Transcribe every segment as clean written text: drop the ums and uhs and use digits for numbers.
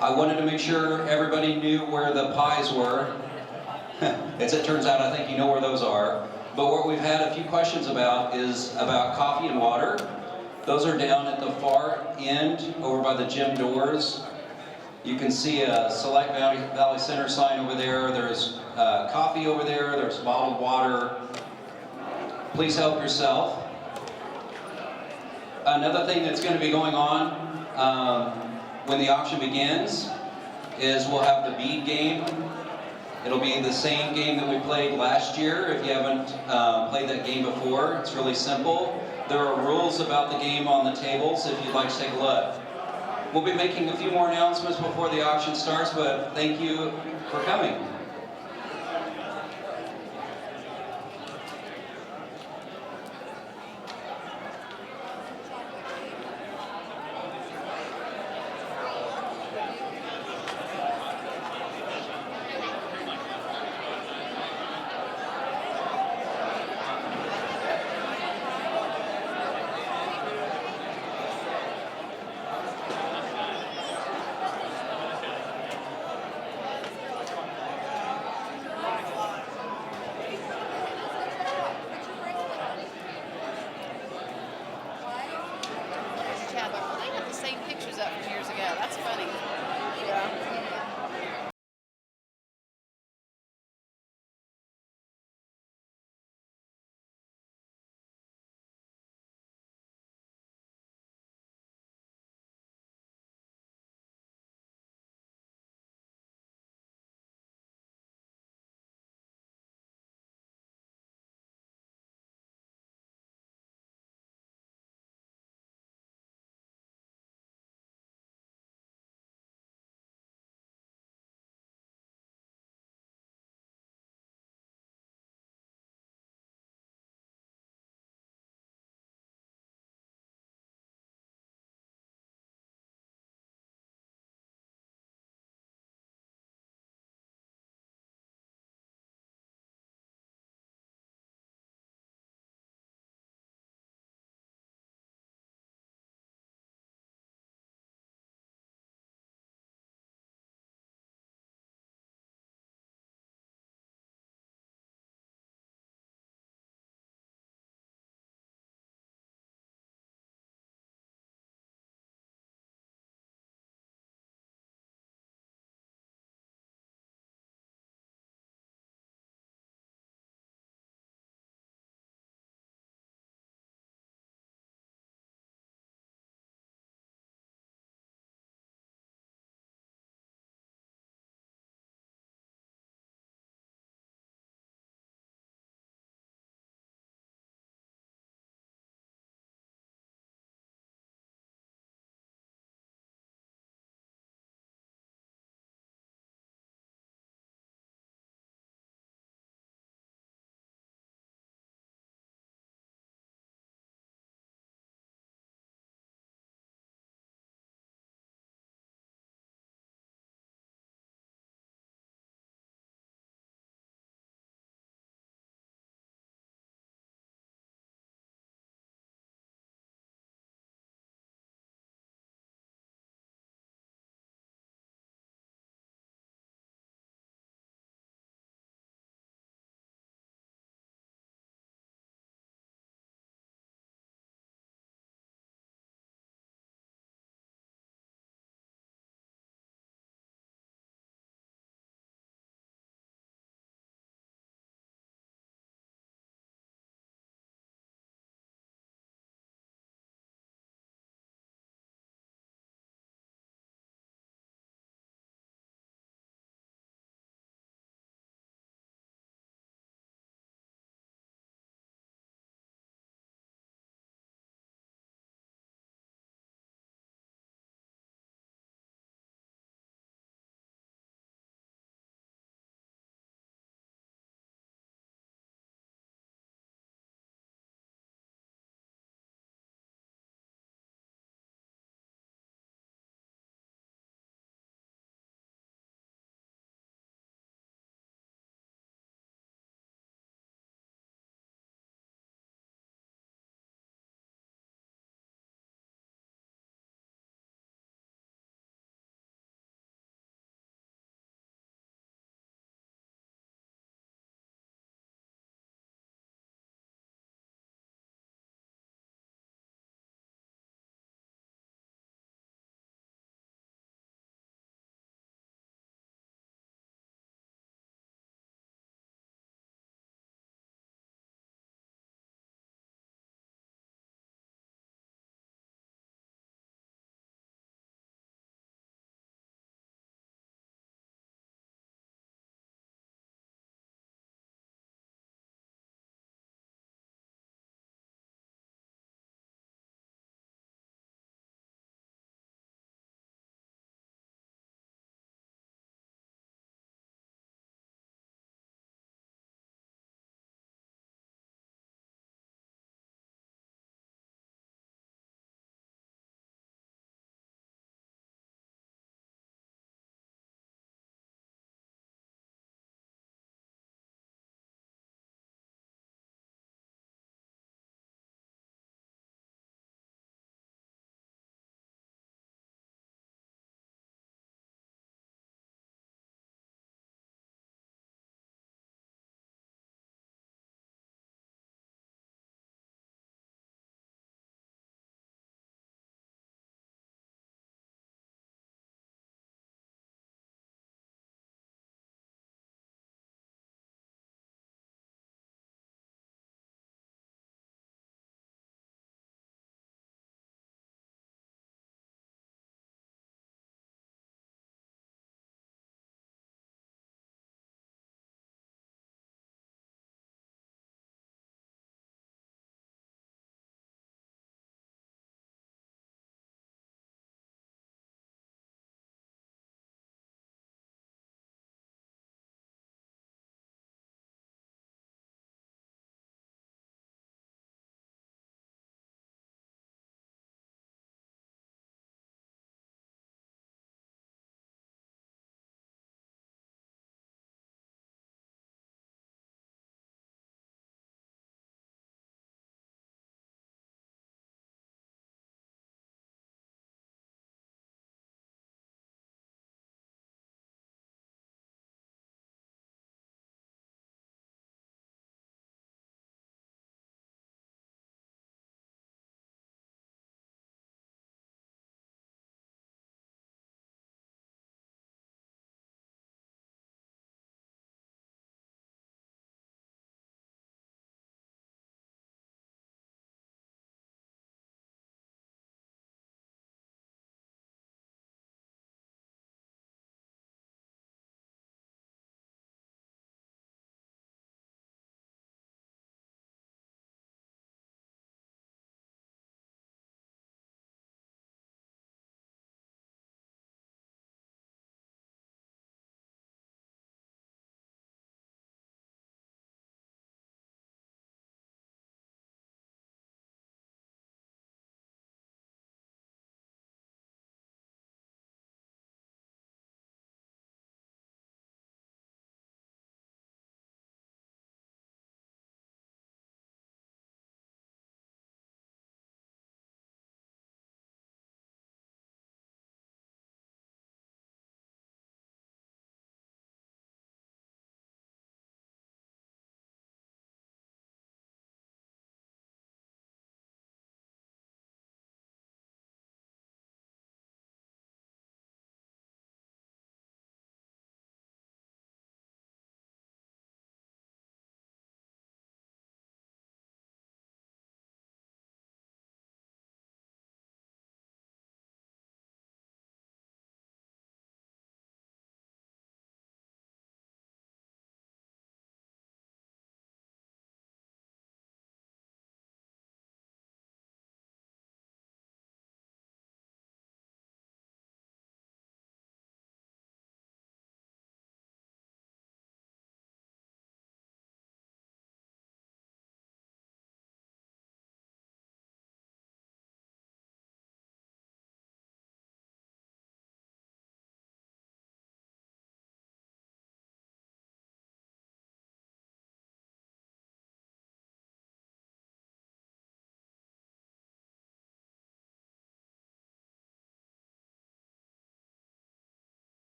I wanted to make sure everybody knew where the pies were. As it turns out, I think you know where those are. But what we've had a few questions about is about coffee and water. Those are down at the far end, over by the gym doors. You can see a Select Valley Center sign over there. There's coffee over there. There's bottled water. Please help yourself. Another thing that's going to be going on when the auction begins is we'll have the bead game. It'll be the same game that we played last year. If you haven't played that game before, it's really simple. There are rules about the game on the tables if you'd like to take a look. We'll be making a few more announcements before the auction starts, but thank you for coming.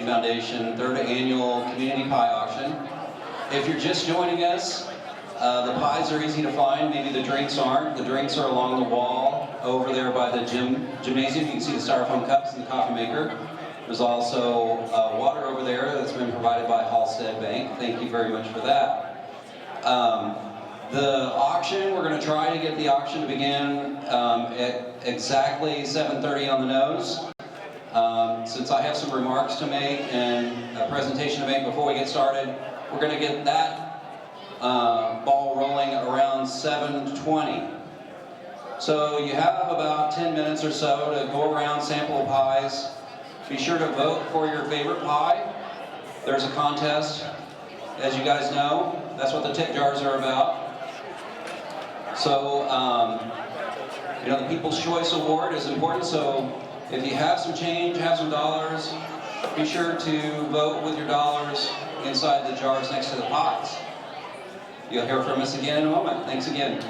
Community Foundation 3rd Annual Community Pie Auction. If you're just joining us, the pies are easy to find, maybe the drinks aren't. The drinks are along the wall over there by the gymnasium. You can see the styrofoam cups and the coffee maker. There's also water over there that's been provided by Halstead Bank. Thank you very much for that. The auction, we're going to try to get the auction to begin at exactly 7:30 on the nose. Since I have some remarks to make and a presentation to make before we get started, we're going to get that ball rolling around 7:20. So you have about 10 minutes or so to go around, sample pies. Be sure to vote for your favorite pie. There's a contest, as you guys know. That's what the tip jars are about. So, the People's Choice Award is important, so if you have some change, have some dollars, be sure to vote with your dollars inside the jars next to the pies. You'll hear from us again in a moment. Thanks again.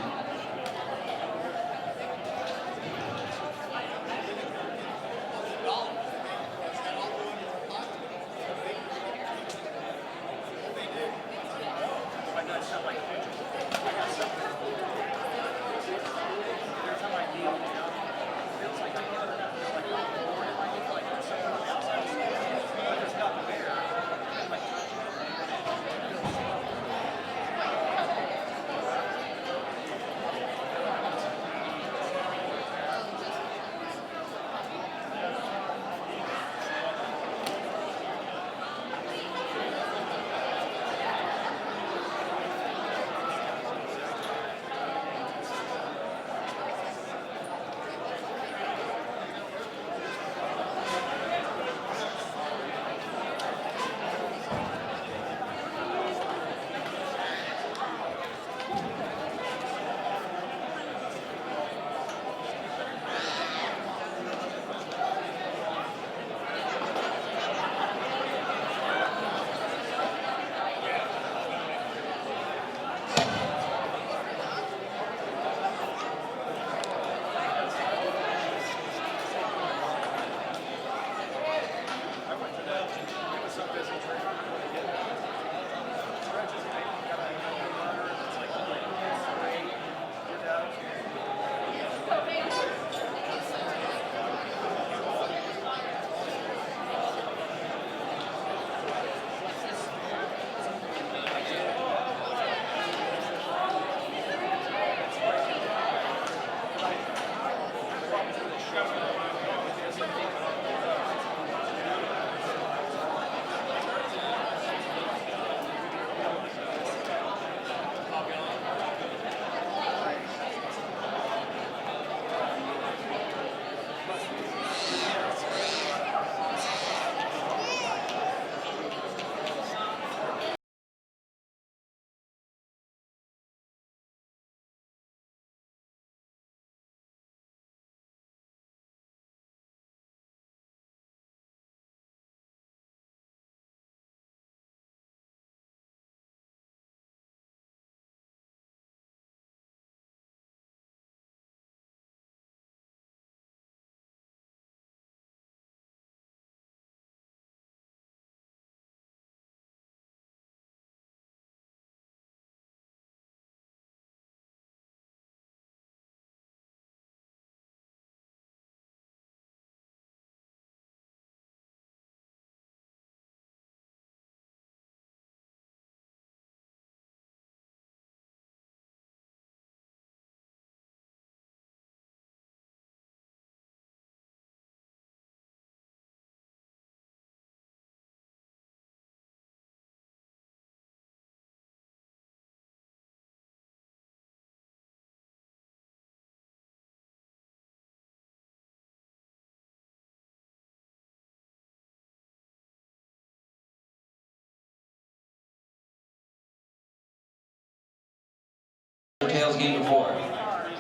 Tails game before.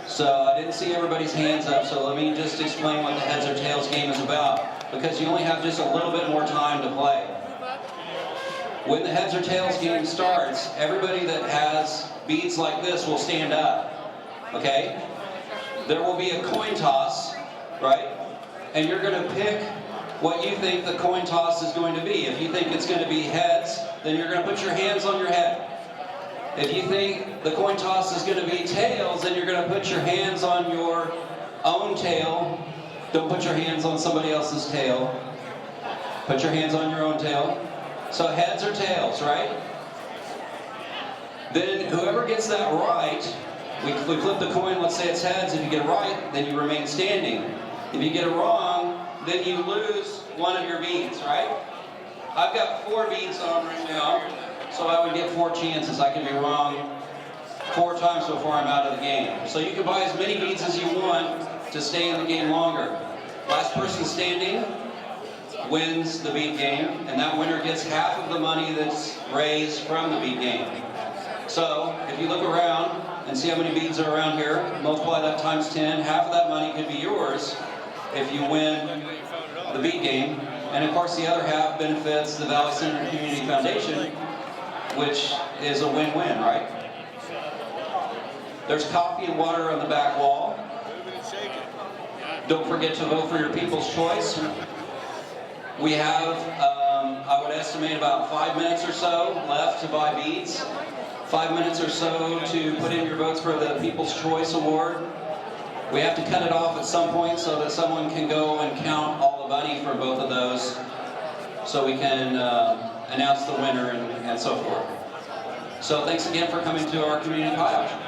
So I didn't see everybody's hands up, so let me just explain what the heads or tails game is about, because you only have just a little bit more time to play. When the heads or tails game starts, everybody that has beads like this will stand up, okay? There will be a coin toss, right? And you're going to pick what you think the coin toss is going to be. If you think it's going to be heads, then you're going to put your hands on your head. If you think the coin toss is going to be tails, then you're going to put your hands on your own tail. Don't put your hands on somebody else's tail. Put your hands on your own tail. So heads or tails, right? Then whoever gets that right, we flip the coin, let's say it's heads. If you get it right, then you remain standing. If you get it wrong, then you lose one of your beads, right? I've got 4 beads on right now, so I would get 4 chances. I can be wrong 4 times before I'm out of the game. So you can buy as many beads as you want to stay in the game longer. Last person standing wins the bead game, and that winner gets half of the money that's raised from the bead game. So if you look around and see how many beads are around here, multiply that times 10, half of that money could be yours if you win the bead game. And of course the other half benefits the Valley Center Community Foundation, which is a win-win, right? There's coffee and water on the back wall. Don't forget to vote for your people's choice. We have, I would estimate about 5 minutes or so left to buy beads. 5 minutes or so to put in your votes for the People's Choice Award. We have to cut it off at some point so that someone can go and count all the money for both of those so we can announce the winner and so forth. So thanks again for coming to our community pie auction.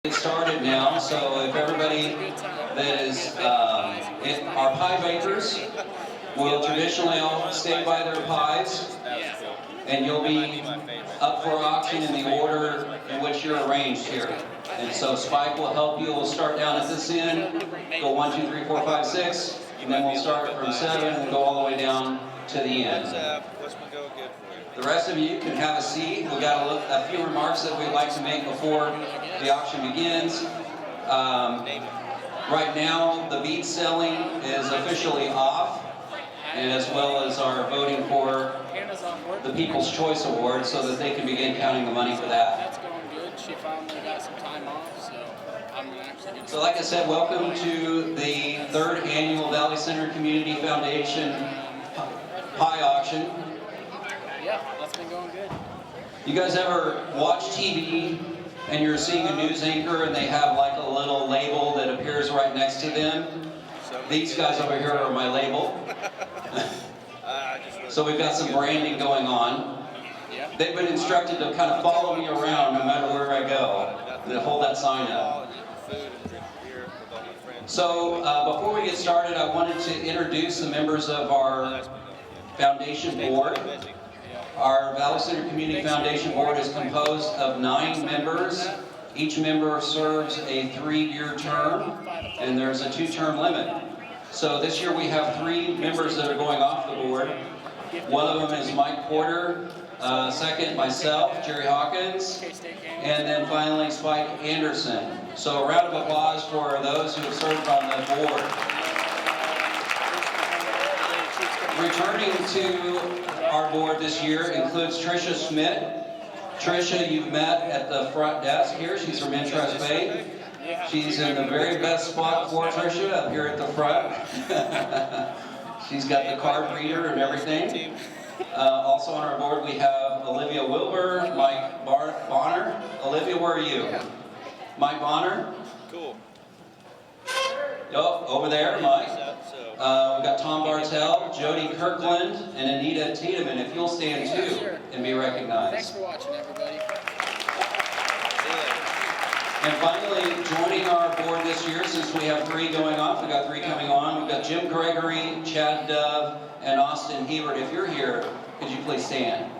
Get started now, so if everybody that is our pie bakers will traditionally all stay by their pies, and you'll be up for auction in the order in which you're arranged here. And so Spike will help you. We'll start down at this end, go 1, 2, 3, 4, 5, 6, and then we'll start from 7 and go all the way down to the end. The rest of you can have a seat. We've got a few remarks that we'd like to make before the auction begins. Right now, the bead selling is officially off, and as well as our voting for the People's Choice Award so that they can begin counting the money for that. That's going good. She finally got some time off, so I'm actually going to... So like I said, welcome to the 3rd Annual Valley Center Community Foundation Pie Auction. Yeah, that's been going good. You guys ever watch TV and you're seeing a news anchor and they have like a little label that appears right next to them? These guys over here are my label. So we've got some branding going on. They've been instructed to kind of follow me around no matter where I go. They hold that sign up. So before we get started, I wanted to introduce the members of our foundation board. Our Valley Center Community Foundation Board is composed of 9 members. Each member serves a 3-year term, and there's a 2-term limit. So this year we have 3 members that are going off the board. One of them is Mike Porter, second myself, Jerry Hawkins, and then finally Spike Anderson. So a round of applause for those who have served on the board. Returning to our board this year includes Tricia Schmidt. Tricia, you've met at the front desk here. She's from Interest Bay. She's in the very best spot for Tricia up here at the front. She's got the card reader and everything. Also on our board we have Olivia Wilbur, Mike Bonner. Olivia, where are you? Mike Bonner? Cool. Oh, over there, Mike. We've got Tom Bartel, Jody Kirkland, and Anita Tiedemann. If you'll stand too and be recognized. Thanks for watching, everybody. And finally, joining our board this year, since we have 3 going off, we've got 3 coming on. We've got Jim Gregory, Chad Dove, and Austin Hebert. If you're here, could you please stand?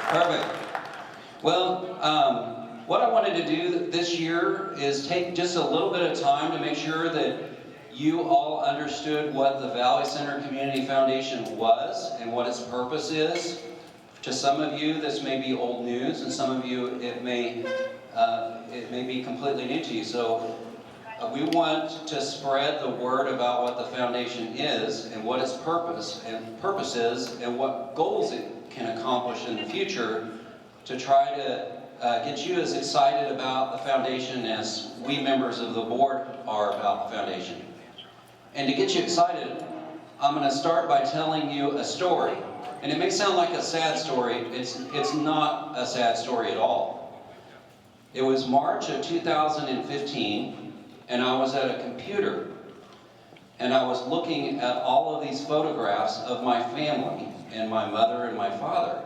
Perfect. Well, what I wanted to do this year is take just a little bit of time to make sure that you all understood what the Valley Center Community Foundation was and what its purpose is. To some of you, this may be old news, and some of you, it may be completely new to you. So we want to spread the word about what the foundation is and what its purpose is and what goals it can accomplish in the future to try to get you as excited about the foundation as we members of the board are about the foundation. And to get you excited, I'm going to start by telling you a story. And it may sound like a sad story. It's not a sad story at all. It was March of 2015, and I was at a computer, and I was looking at all of these photographs of my family, and my mother and my father.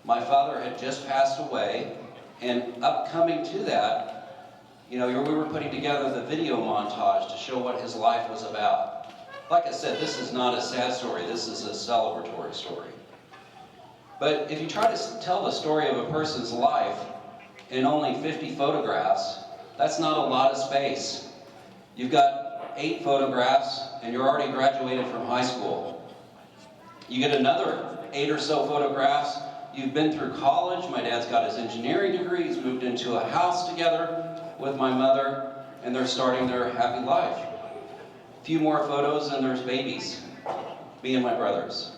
My father had just passed away, and upcoming to that, you know, we were putting together the video montage to show what his life was about. Like I said, this is not a sad story, this is a celebratory story. But if you try to tell the story of a person's life in only 50 photographs, that's not a lot of space. You've got 8 photographs and you're already graduated from high school. You get another 8 or so photographs, you've been through college, my dad's got his engineering degree, he's moved into a house together with my mother, and they're starting their happy life. A few more photos and there's babies, me and my brothers.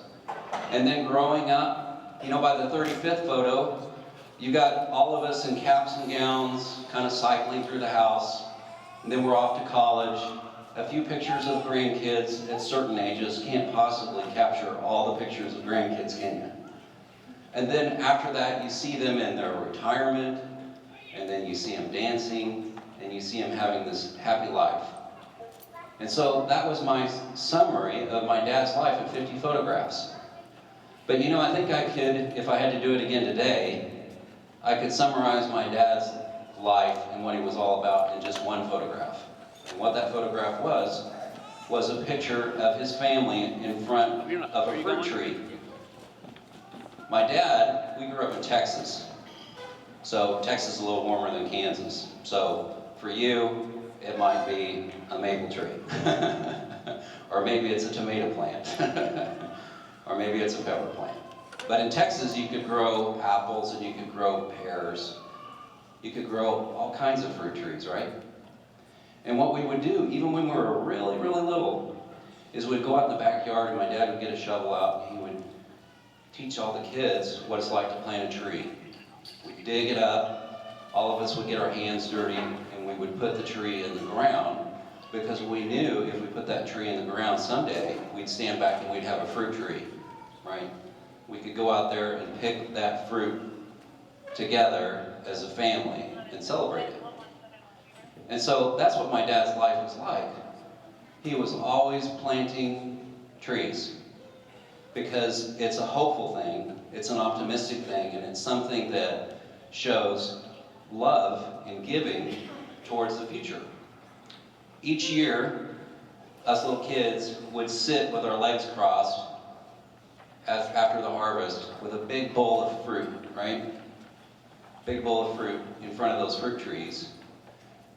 And then growing up, you know, by the 35th photo, you got all of us in caps and gowns, kind of cycling through the house. And then we're off to college. A few pictures of grandkids at certain ages. Can't possibly capture all the pictures of grandkids, can you? And then after that, you see them in their retirement, and then you see them dancing, and you see them having this happy life. And so that was my summary of my dad's life in 50 photographs. But you know, I think I could, if I had to do it again today, I could summarize my dad's life and what he was all about in just one photograph. And what that photograph was a picture of his family in front of a fruit tree. My dad, we grew up in Texas. So Texas is a little warmer than Kansas. So for you, it might be a maple tree. Or maybe it's a tomato plant. Or maybe it's a pepper plant. But in Texas, you could grow apples and you could grow pears. You could grow all kinds of fruit trees, right? And what we would do, even when we were really, really little, is we'd go out in the backyard and my dad would get a shovel out and he would teach all the kids what it's like to plant a tree. We'd dig it up, all of us would get our hands dirty, and we would put the tree in the ground because we knew if we put that tree in the ground someday, we'd stand back and we'd have a fruit tree, right? We could go out there and pick that fruit together as a family and celebrate it. And so that's what my dad's life was like. He was always planting trees because it's a hopeful thing, it's an optimistic thing, and it's something that shows love and giving towards the future. Each year, us little kids would sit with our legs crossed after the harvest with a big bowl of fruit, right? Big bowl of fruit in front of those fruit trees.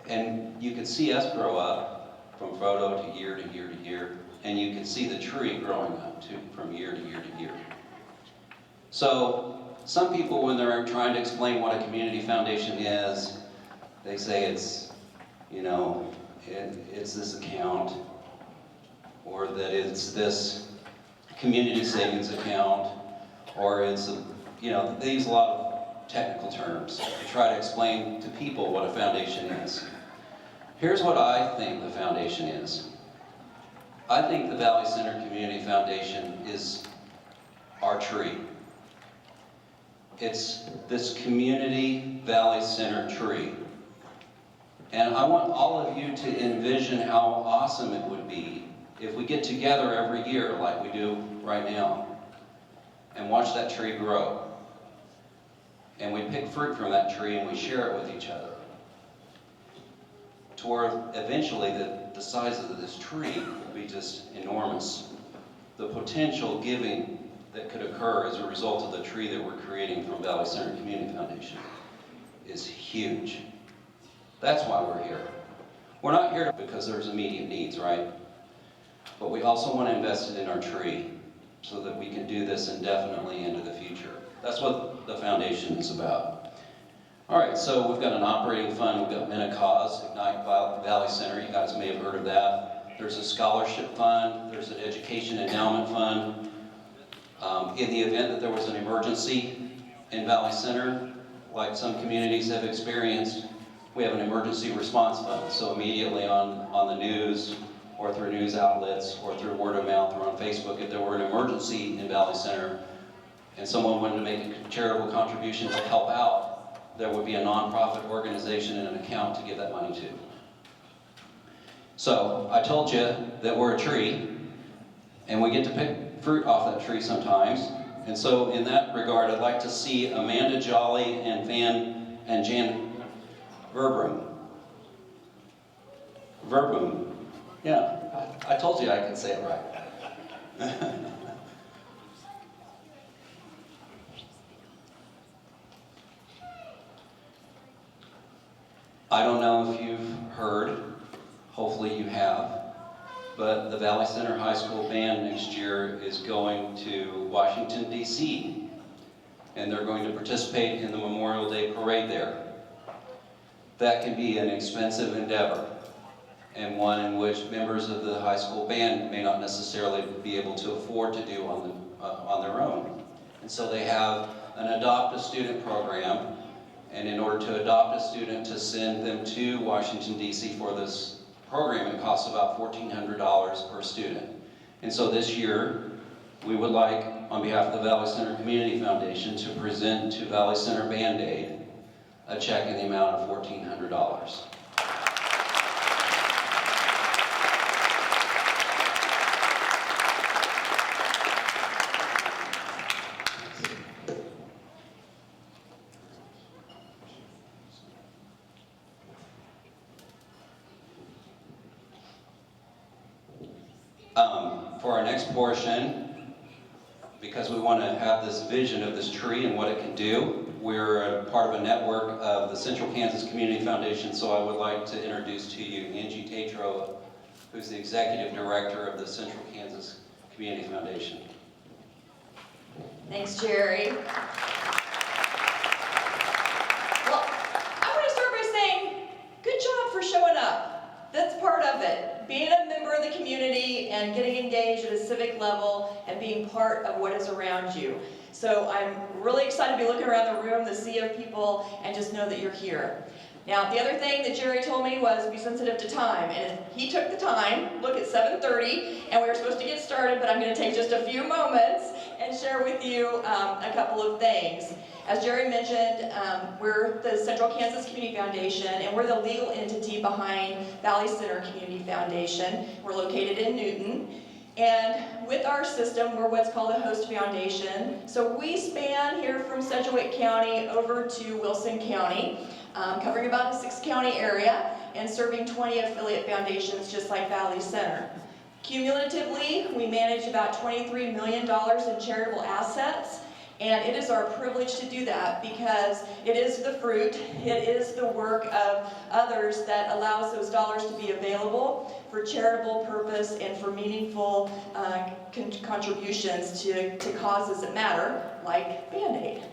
And you could see us grow up from photo to year to year to year, and you could see the tree growing up too from year to year to year. So some people, when they're trying to explain what a community foundation is, they say it's, you know, it's this account, or that it's this community savings account, or it's, you know, they use a lot of technical terms to try to explain to people what a foundation is. Here's what I think the foundation is. I think the Valley Center Community Foundation is our tree. It's this community Valley Center tree. And I want all of you to envision how awesome it would be if we get together every year like we do right now and watch that tree grow. And we pick fruit from that tree and we share it with each other. To where eventually the size of this tree will be just enormous. The potential giving that could occur as a result of the tree that we're creating from Valley Center Community Foundation is huge. That's why we're here. We're not here because there's immediate needs, right? But we also want to invest it in our tree so that we can do this indefinitely into the future. That's what the foundation is about. All right, so we've got an operating fund, we've got Men of Cause, Ignite Valley Center, you guys may have heard of that. There's a scholarship fund, there's an education endowment fund. In the event that there was an emergency in Valley Center, like some communities have experienced, we have an emergency response fund. So immediately on the news, or through news outlets, or through word of mouth, or on Facebook, if there were an emergency in Valley Center, and someone wanted to make a charitable contribution to help out, there would be a nonprofit organization and an account to give that money to. So I told you that we're a tree, and we get to pick fruit off that tree sometimes. And so in that regard, I'd like to see Amanda Jolly and Jan Verbum. Verbum. Yeah, I told you I could say it right. I don't know if you've heard, hopefully you have, but the Valley Center High School Band next year is going to Washington, D.C., and they're going to participate in the Memorial Day Parade there. That can be an expensive endeavor, and one in which members of the high school band may not necessarily be able to afford to do on their own. And so they have an Adopt a Student program, and in order to adopt a student to send them to Washington, D.C. for this program, it costs about $1,400 per student. And so this year, we would like, on behalf of the Valley Center Community Foundation, to present to Valley Center Band-Aid a check in the amount of $1,400. For our next portion, because we want to have this vision of this tree and what it can do, we're a part of a network of the Central Kansas Community Foundation, so I would like to introduce to you Angie Tatro, who's the Executive Director of the Central Kansas Community Foundation. Thanks, Jerry. Well, I want to start by saying, good job for showing up. That's part of it. Being a member of the community and getting engaged at a civic level and being part of what is around you. So I'm really excited to be looking around the room, the sea of people, and just know that you're here. Now, the other thing that Jerry told me was be sensitive to time, and he took the time. Look, it's 7:30, and we were supposed to get started, but I'm going to take just a few moments and share with you a couple of things. As Jerry mentioned, we're the Central Kansas Community Foundation, and we're the legal entity behind Valley Center Community Foundation. We're located in Newton. And with our system, we're what's called a host foundation. So we span here from Sedgwick County over to Wilson County, covering about a 6-county area and serving 20 affiliate foundations just like Valley Center. Cumulatively, we manage about $23 million in charitable assets, and it is our privilege to do that because it is the fruit, it is the work of others that allows those dollars to be available for charitable purpose and for meaningful contributions to causes that matter, like Band-Aid.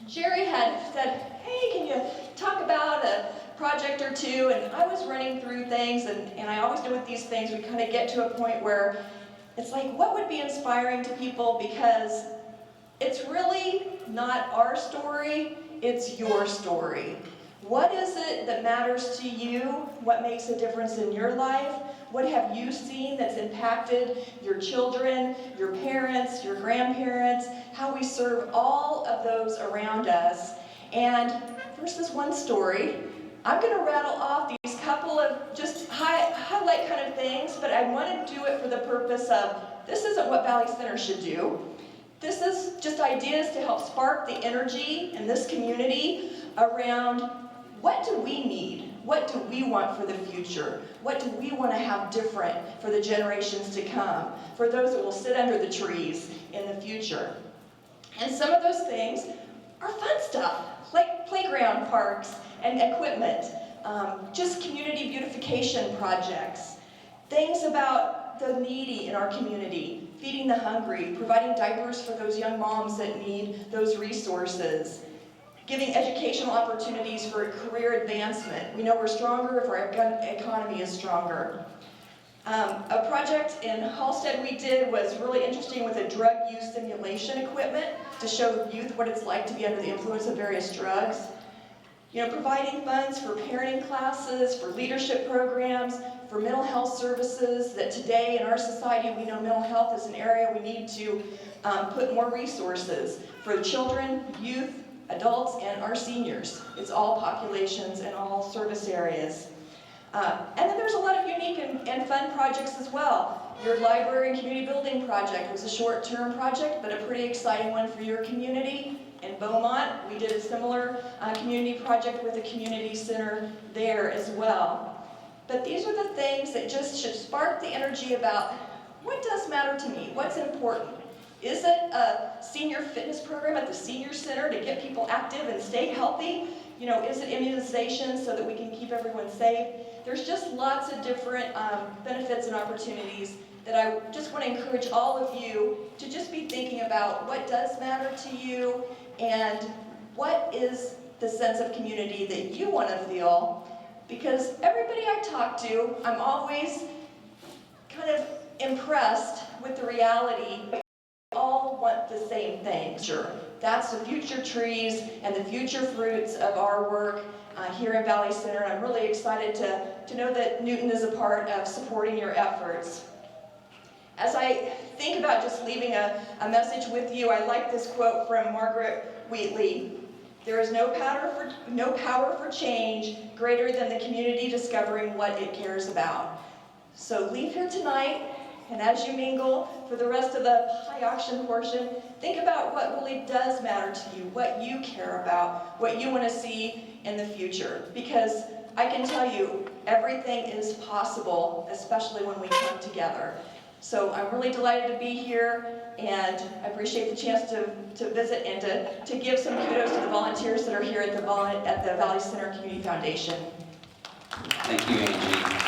Jerry had said, hey, can you talk about a project or two? And I was running through things, and I always know with these things, we kind of get to a point where it's like, what would be inspiring to people? Because it's really not our story, it's your story. What is it that matters to you? What makes a difference in your life? What have you seen that's impacted your children, your parents, your grandparents, how we serve all of those around us? And first, this one story. I'm going to rattle off these couple of just highlight kind of things, but I want to do it for the purpose of this isn't what Valley Center should do. This is just ideas to help spark the energy in this community around what do we need? What do we want for the future? What do we want to have different for the generations to come? For those that will sit under the trees in the future. And some of those things are fun stuff, like playground parks and equipment, just community beautification projects, things about the needy in our community, feeding the hungry, providing diapers for those young moms that need those resources, giving educational opportunities for career advancement. We know we're stronger if our economy is stronger. A project in Halstead we did was really interesting with a drug use simulation equipment to show youth what it's like to be under the influence of various drugs. You know, providing funds for parenting classes, for leadership programs, for mental health services, that today in our society we know mental health is an area we need to put more resources for children, youth, adults, and our seniors. It's all populations and all service areas. And then there's a lot of unique and fun projects as well. Your library and community building project was a short-term project, but a pretty exciting one for your community. In Beaumont, we did a similar community project with a community center there as well. But these are the things that just should spark the energy about what does matter to me, what's important. Is it a senior fitness program at the senior center to get people active and stay healthy? You know, is it immunization so that we can keep everyone safe? There's just lots of different benefits and opportunities that I just want to encourage all of you to just be thinking about what does matter to you and what is the sense of community that you want to feel. Because everybody I talk to, I'm always kind of impressed with the reality. We all want the same thing. Sure. That's the future trees and the future fruits of our work here in Valley Center. And I'm really excited to know that Newton is a part of supporting your efforts. As I think about just leaving a message with you, I like this quote from Margaret Wheatley. There is no power for change greater than the community discovering what it cares about. So leave here tonight, and as you mingle for the rest of the high auction portion, think about what really does matter to you, what you care about, what you want to see in the future. Because I can tell you, everything is possible, especially when we come together. So I'm really delighted to be here, and I appreciate the chance to visit and to give some kudos to the volunteers that are here at the Valley Center Community Foundation. Thank you, Angie.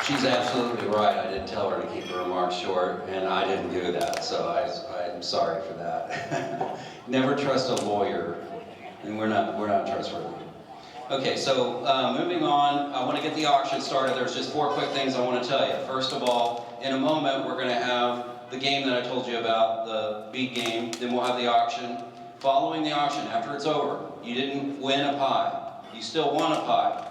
She's absolutely right. I did tell her to keep her remarks short, and I didn't do that, so I'm sorry for that. Never trust a lawyer, and we're not trustworthy. Okay, so moving on, I want to get the auction started. There's just 4 quick things I want to tell you. First of all, in a moment, we're going to have the game that I told you about, the bead game. Then we'll have the auction. Following the auction, after it's over, you didn't win a pie. You still won a pie.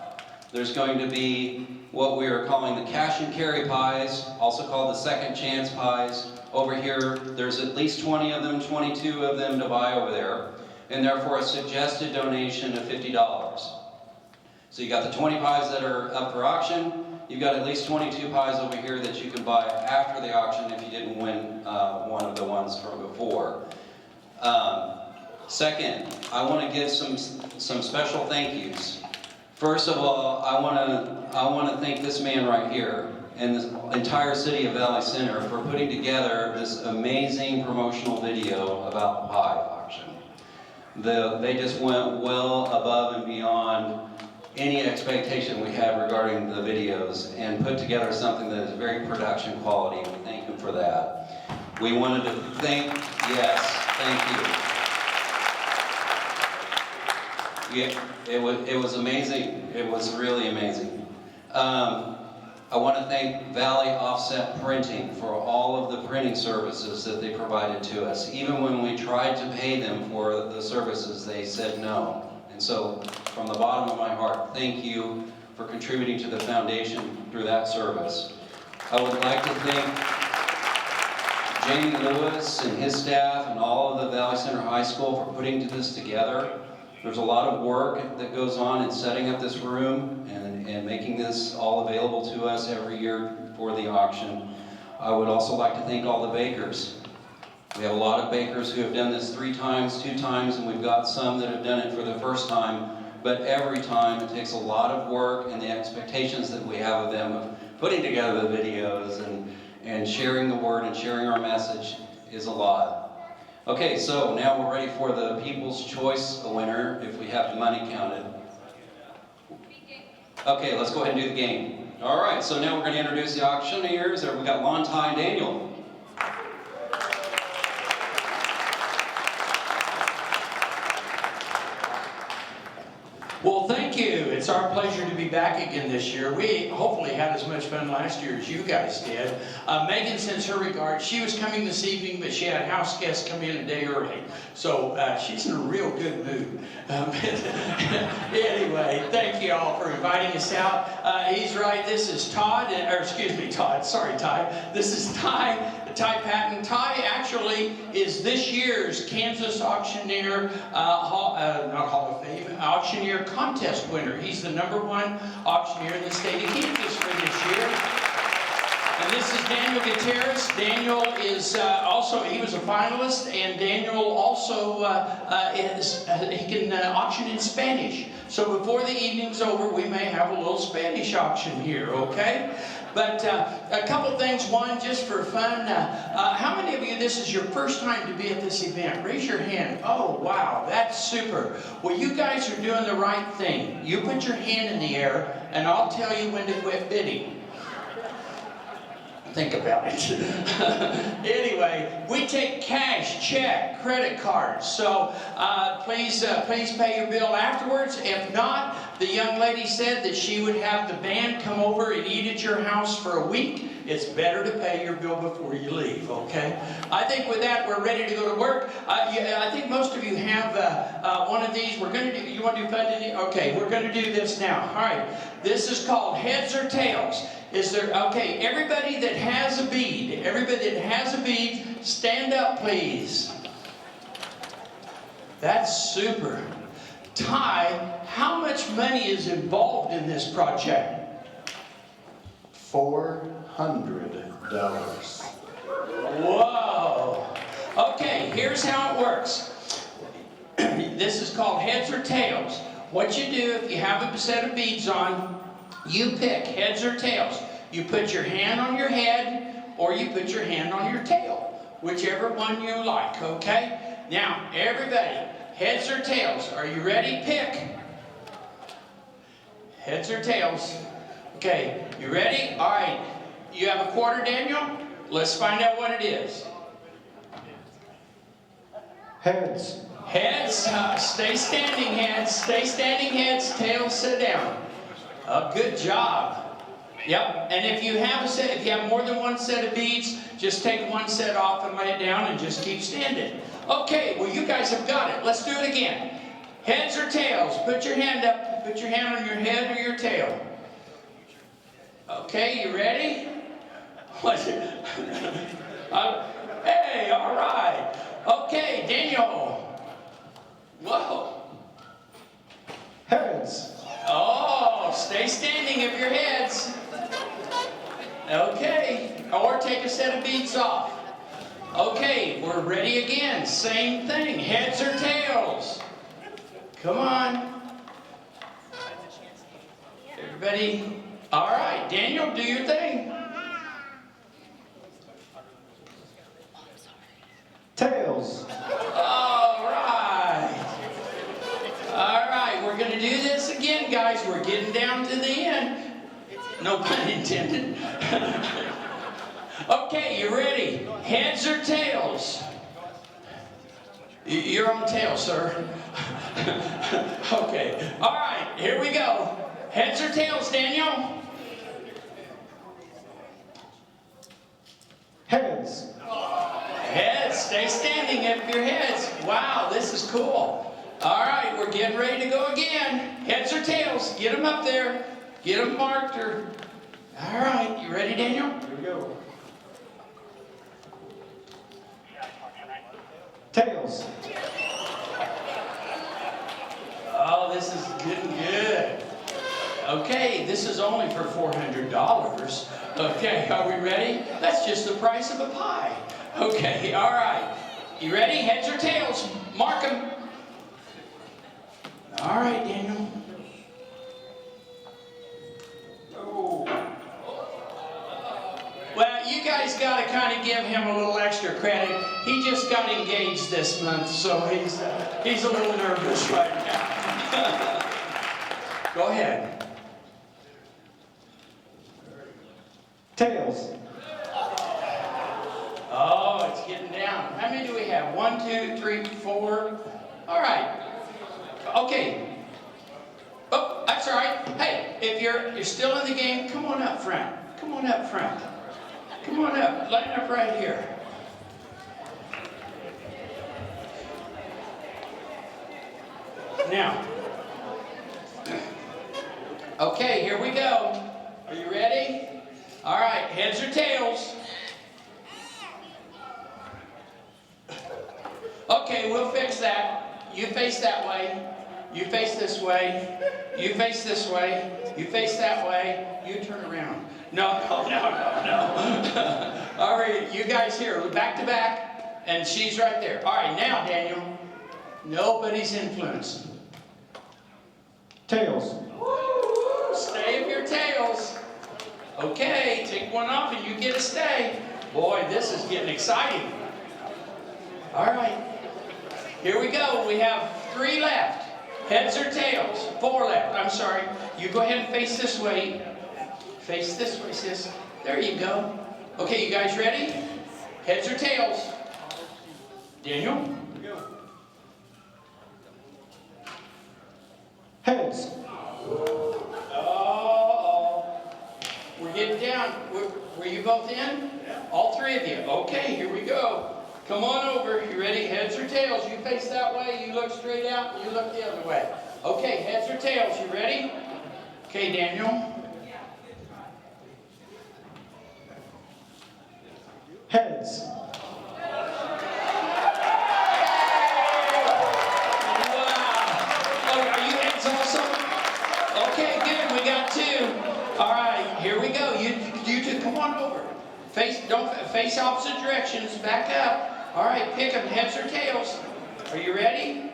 There's going to be what we are calling the cash and carry pies, also called the second chance pies. Over here, there's at least 20 of them, 22 of them to buy over there, and therefore a suggested donation of $50. So you got the 20 pies that are up for auction. You've got at least 22 pies over here that you can buy after the auction if you didn't win one of the ones from before. Second, I want to give some special thank yous. First of all, I want to thank this man right here and this entire city of Valley Center for putting together this amazing promotional video about the pie auction. They just went well above and beyond any expectation we had regarding the videos and put together something that is very production quality, and we thank them for that. We wanted to thank, yes, thank you. Yeah, it was amazing. It was really amazing. I want to thank Valley Offset Printing for all of the printing services that they provided to us. Even when we tried to pay them for the services, they said no. And so, from the bottom of my heart, thank you for contributing to the foundation through that service. I would like to thank Jamie Lewis and his staff and all of the Valley Center High School for putting this together. There's a lot of work that goes on in setting up this room and making this all available to us every year for the auction. I would also like to thank all the bakers. We have a lot of bakers who have done this 3 times, 2 times, and we've got some that have done it for the first time. But every time it takes a lot of work, and the expectations that we have of them of putting together the videos and sharing the word and sharing our message is a lot. Okay, so now we're ready for the People's Choice winner, if we have the money counted. Okay, let's go ahead and do the game. All right, so now we're going to introduce the auctioneers. We've got Lon, Ty, and Daniel. Well, thank you. It's our pleasure to be back again this year. We hopefully had as much fun last year as you guys did. Megan sends her regards. She was coming this evening, but she had house guests come in a day early. So she's in a real good mood. Anyway, thank you all for inviting us out. He's right. This is Todd, or excuse me, Todd. Sorry, Ty. This is Ty Patton. Ty actually is this year's Kansas Auctioneer, not Hall of Fame, Auctioneer Contest winner. He's the #1 auctioneer in the state of Kansas for this year. And this is Daniel Gutierrez. Daniel is he was a finalist, and Daniel also he can auction in Spanish. So before the evening's over, we may have a little Spanish auction here, okay? But a couple things. One, just for fun, how many of you, this is your first time to be at this event? Raise your hand. Oh, wow, that's super. Well, you guys are doing the right thing. You put your hand in the air, and I'll tell you when to quit bidding. Think about it. Anyway, we take cash, check, credit cards. So please pay your bill afterwards. If not, the young lady said that she would have the band come over and eat at your house for a week. It's better to pay your bill before you leave, okay? I think with that, we're ready to go to work. I think most of you have one of these. We're going to do, you want to do funding? Okay, we're going to do this now. All right, this is called heads or tails. Is there, okay, everybody that has a bead, stand up, please. That's super. Ty, how much money is involved in this project? $400. Whoa. Okay, here's how it works. This is called heads or tails. What you do if you have a set of beads on, you pick heads or tails. You put your hand on your head or you put your hand on your tail, whichever one you like, okay? Now, everybody, heads or tails, are you ready? Pick. Heads or tails. Okay, you ready? All right, you have a quarter, Daniel? Let's find out what it is. Heads. Heads, stay standing, heads. Stay standing, heads. Tails, sit down. Good job. Yep. And if you have more than one set of beads, just take one set off and lay it down and just keep standing. Okay. Well, you guys have got it. Let's do it again. Heads or tails? Put your hand up. Put your hand on your head or your tail. Okay. You ready? Hey. All right. Okay, Daniel. Whoa. Heads. Oh, stay standing if your heads. Okay. Or take a set of beads off. Okay, we're ready again. Same thing. Heads or tails? Come on. Everybody. All right, Daniel, do your thing. Tails. We're going to do this again, guys. We're getting down to the end. No pun intended. Okay, you ready? Heads or tails? You're on tail, sir. Okay. All right, here we go. Heads or tails, Daniel? Heads. Heads. Stay standing if your heads. Wow, this is cool. All right, we're getting ready to go again. Heads or tails? Get them up there. Get them marked. All right, you ready, Daniel? Here we go. Tails. Oh, this is getting good. Okay, this is only for $400. Okay, are we ready? That's just the price of a pie. Okay, all right. You ready? Heads or tails? Mark them. All right, Daniel. Oh. Well, you guys got to kind of give him a little extra credit. He just got engaged this month, so he's a little nervous right now. Go ahead. Tails. Oh, it's getting down. How many do we have? 1, 2, 3, 4. All right. Okay. Oh, that's all right. Hey, if you're still in the game, come on up front. Come on up front. Come on up. Line up right here. Now. Okay, here we go. Are you ready? All right, heads or tails? Okay, we'll fix that. You face that way. You face this way. You face this way. You face that way. You turn around. No. All right, you guys here, back to back, and she's right there. All right, now, Daniel, nobody's influenced. Tails. Stay of your tails. Okay, take one off and you get to stay. Boy, this is getting exciting. All right, here we go. We have 3 left. Heads or tails? 4 left. I'm sorry. You go ahead and face this way. Face this way, sis. There you go. Okay, you guys ready? Heads or tails? Daniel? Heads. Oh, we're getting down. Were you both in? All 3 of you. Okay, here we go. Come on over. You ready? Heads or tails? You face that way. You look straight out. And you look the other way. Okay, heads or tails? You ready? Okay, Daniel. Heads. Okay, good. We got 2. All right, here we go. You 2, come on over. Don't face opposite directions. Back up. All right, pick them. Heads or tails. Are you ready?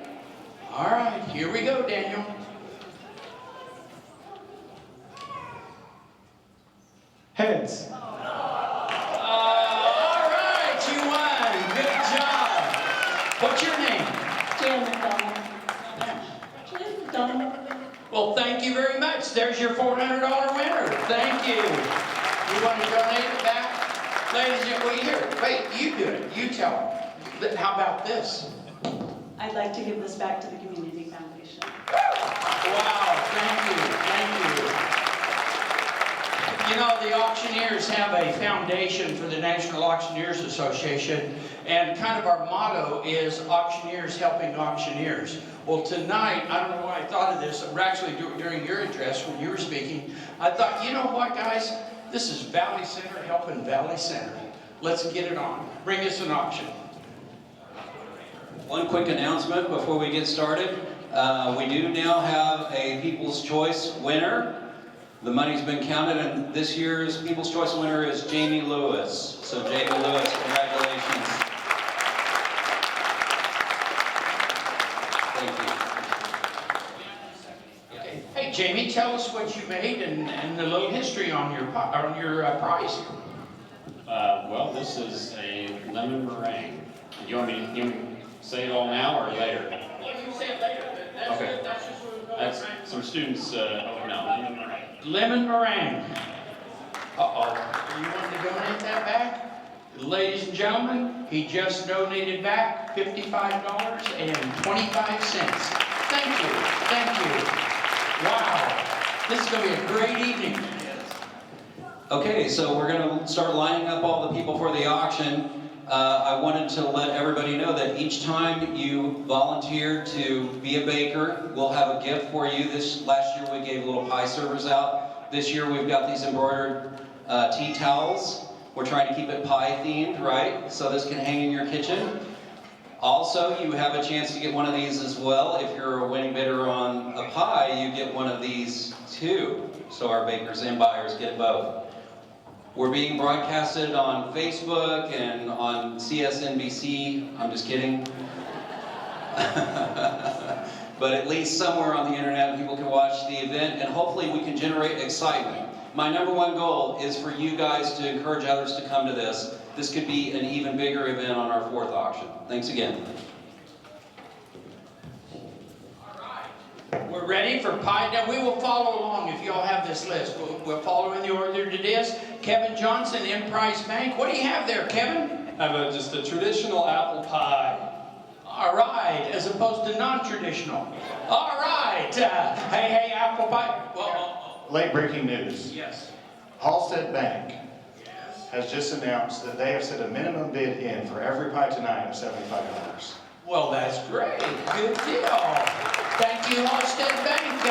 All right, here we go, Daniel. Heads. All right, you won. Good job. What's your name? Jan McDonald. Jan McDonald. Well, thank you very much. There's your $400 winner. Thank you. You want to donate it back? Ladies and gentlemen, wait, you do it. You tell them. How about this? I'd like to give this back to the Community Foundation. Wow, thank you. You know, the auctioneers have a foundation for the National Auctioneers Association, and kind of our motto is auctioneers helping auctioneers. Well, tonight, I don't know why I thought of this, or actually during your address when you were speaking, I thought, you know what, guys? This is Valley Center helping Valley Center. Let's get it on. Bring us an auction. One quick announcement before we get started. We do now have a People's Choice winner. The money's been counted, and this year's People's Choice winner is Jamie Lewis. So Jamie Lewis, congratulations. Thank you. Hey, Jamie, tell us what you made and a little history on your prize. Well, this is a lemon meringue. Do you want me to say it all now or later? Well, you say it later. Okay. That's just what we're That's going some students. Oh no, lemon meringue. Lemon meringue. Uh-oh. You want to donate that back? Ladies and gentlemen, he just donated back $55.25. Thank you. Wow. This is going to be a great evening. Okay, so we're going to start lining up all the people for the auction. I wanted to let everybody know that each time you volunteer to be a baker, we'll have a gift for you. Last year we gave little pie servers out. This year we've got these embroidered tea towels. We're trying to keep it pie themed, right? So this can hang in your kitchen. Also, you have a chance to get one of these as well. If you're a winning bidder on a pie, you get one of these too. So our bakers and buyers get both. We're being broadcasted on Facebook and on CSNBC. I'm just kidding. But at least somewhere on the internet people can watch the event, and hopefully we can generate excitement. My number one goal is for you guys to encourage others to come to this. This could be an even bigger event on our 4th auction. Thanks again. We're ready for pie. Now we will follow along if you all have this list. We'll follow in the order it is. Kevin Johnson, Emprise Bank. What do you have there, Kevin? I have just a traditional apple pie. All right, as opposed to non-traditional. All right. Hey, apple pie. Late breaking news. Yes. Halstead Bank has just announced that they have set a minimum bid in for every pie tonight of $75. Well, that's great. Good deal. Thank you, Halstead Bank.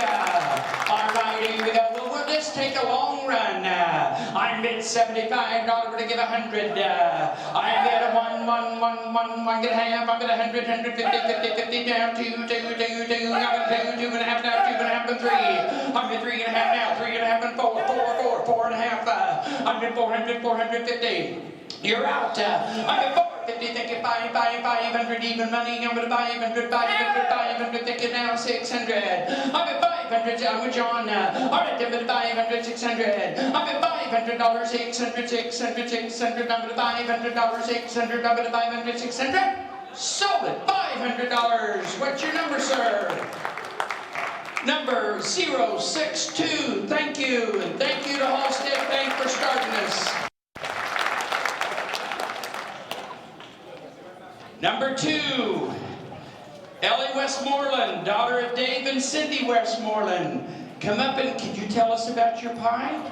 All right, here we go. Well, let's take a long run. I bid $75, we're to give 100. I bid a one, get a half, I bid 100, 150, 50, down, 2, I'm gonna 2, 2.5 now, 2.5 and 3. I'm bid 3.5 now, 3.5 and 4, 4.5. I'm bid 400, 450. You're out. I'm bid 450, thank you, 500 even money. I'm gonna buy 500, thank you now, 600. I'm at 500, I'm with John. All right, I'm at 500, 600. I'm at $500, 600, 600, 600. I'm at $500, 600. I'm at 500, 600. Sold it, $500. What's your number, sir? Number 062. Thank you, and thank you to Halstead Bank for starting us. Number 2, Ellie Westmoreland, daughter of Dave and Cindy Westmoreland. Come up and could you tell us about your pie?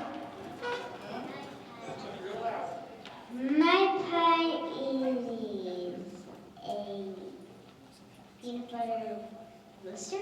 My pie is a peanut butter luster.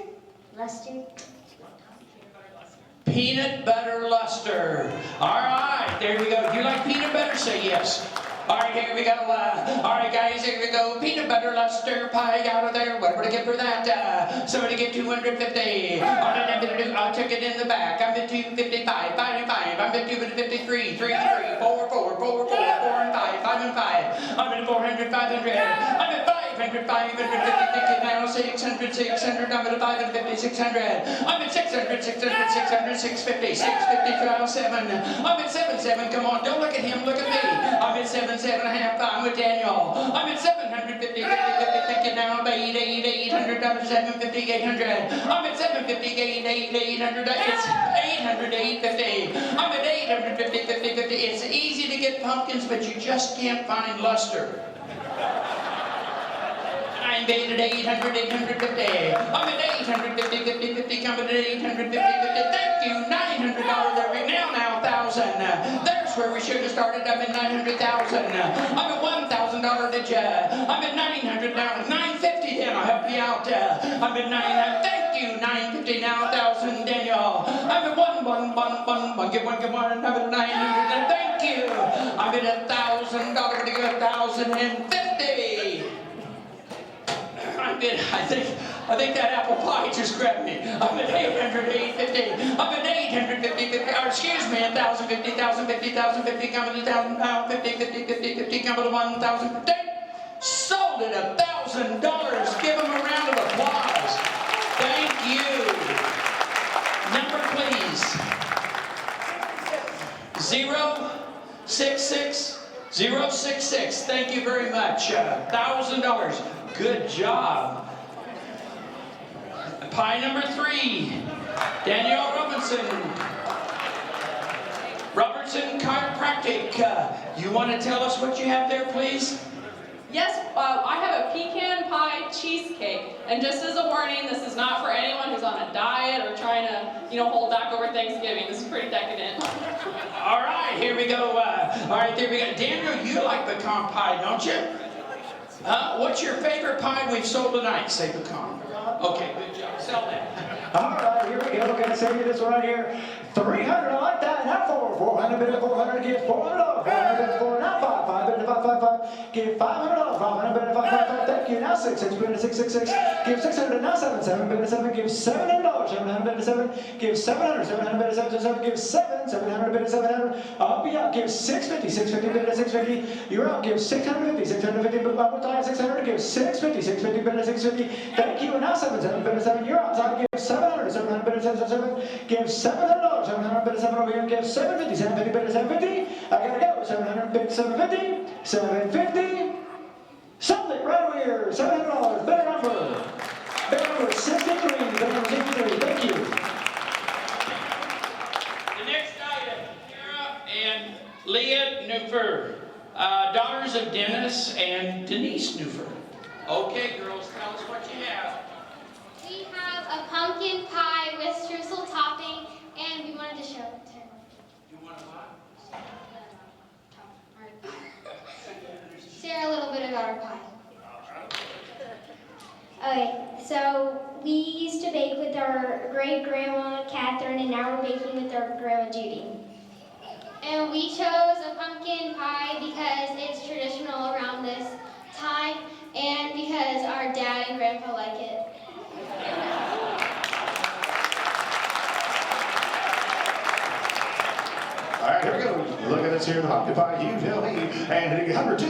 Peanut butter luster. All right, there we go. Do you like peanut butter? Say yes. All right, here we go. All right, guys, here we go. Peanut butter luster pie out of there. What would I get for that? Somebody get 250. I'll check it in the back. I'm at 255, 5 and 5. I'm at 253, 3 and 3, 4, 4, 4, 4, 4 and 5, 5 and 5. I'm at 400, 500. I'm at 500. 500, 550, now 600, 600, I'm at 550, 600. I'm at 600, 600, 600, 650, 650, trial 7. I'm at 7, 7, come on, don't look at him, look at me. I'm at 7, 7 and a half, I'm with Daniel. I'm at 750, 50, 50, 50, now I'm at 800, I'm at 750, 800. I'm at 750, 800, it's 800, 850. I'm at 850, 50, 50. It's easy to get pumpkins, but you just can't find luster. I'm at 800, 850. I'm at 850, 50, 50. Come at 850, 50, 50. Thank you. $900 every now, 1,000. There's where we should have started. I'm at 900,000. I'm at $1,000. Did ya? I'm at 900 now. 950. Then I'll help you out. I'm at 900. Thank you. 950 now. 1,000. Daniel. I'm at one. Give one. I'm at 900. Thank you. I'm at $1,000. To get 1,050. I think that apple pie just grabbed me. I'm at 800, 850. I'm at 850, 50, or excuse me, 1,050, 1,050, 1,050, come to 1,000 now, 50, 50, 50, 50, come to 1,050. Sold at $1,000. Give them a round of applause. Thank you. Number, please. 066 066. Thank you very much. $1,000. Good job. Pie number 3, Danielle Robertson Chiropractic. You want to tell us what you have there, please? Yes, I have a pecan pie cheesecake. And just as a warning, this is not for anyone who's on a diet or trying to, hold back over Thanksgiving. This is pretty decadent. All right, here we go. All right, there we go. Daniel, you like pecan pie, don't you? What's your favorite pie we've sold tonight? Say pecan. Okay, good job. Sell that. All right, here we go. We're going to send you this one right here. 300, I like that. Now 400, bid 400, give $400. 400, bid 4, now 500, bid 555, give $500. 500, bid 555, thank you. Now 600, bid 666, give 600, now 700, bid 7, give $700. 700, bid 7, give 700, 700, bid 7, give 700, bid 700. Up, give 650, 650, bid 650. You're up, give 650, 650, bid 1 more time, 600, give 650, 650, bid 650. Thank you. And now 700, bid 7, you're up. Time, give 700, 700, bid 7, give $700. 700, bid 7 over here, give 750, 750, bid 750. I gotta go. 700, bid 750, 750. Sold it right over here. $700. Better number. Better number 63. Better number 63. Thank you. The next item, Kara and Leah Newfer, daughters of Dennis and Denise Newfer. Okay, girls, tell us what you have. We have a pumpkin pie with streusel topping, and we wanted to show it to her. You want to what? Share a little bit about our pie. Okay, so we used to bake with our great-grandma Catherine, and now we're baking with our grandma Judy. And we chose a pumpkin pie because it's traditional around this time, and because our dad and grandpa like it. All right, here we go. Look at this here, the pumpkin pie, you tell me. And $100, $200, $200,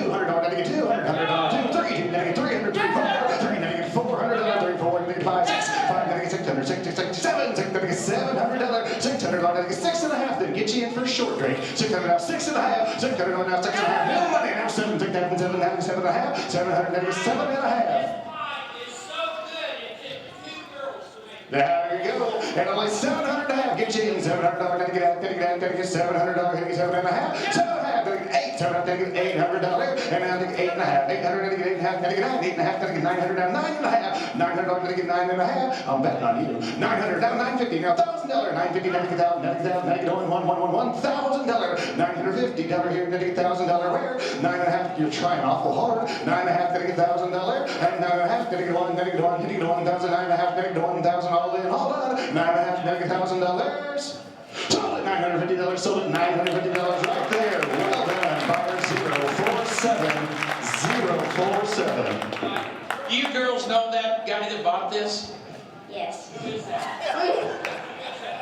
$200, $200, $300, $300, $300, $400, $400, $500, $600, $600, $700, $600, $6.50. Then get you in for a short drink. $600 now, $6.50, $600 now, $6.50. No money now, $700, $700, $7.50, $700, $7.50. There you go. And only $700 to have. Get you in. $700. Gotta get out. Gotta get out. Gotta get $700. Gotta get $7.50. $7.50. Gotta get $8. $700. Gotta get $800. And now gotta get $8.50. $800. Gotta get $8.50. Gotta get $9. $8.50. Gotta get $900. Now $9.50. $900. Gotta get $9.50. I'm betting on you. $900. Now $950. Now $1,000. $950. Now get $1,000. Now get $1,000. Now get $1,000. $950 here. Now get $1,000. Where? $9.50. You're trying awful hard. $9.50. Gotta get $1,000. And $9.50. Gotta get $1. Gotta get $1. Gotta get $1,000. $9.50. Gotta get $1,000. All in, all done. $9.50, $1,000. Sold it, $950. Sold it, $950 right there. Well done, buyer 047047. You girls know that guy that bought this? Yes.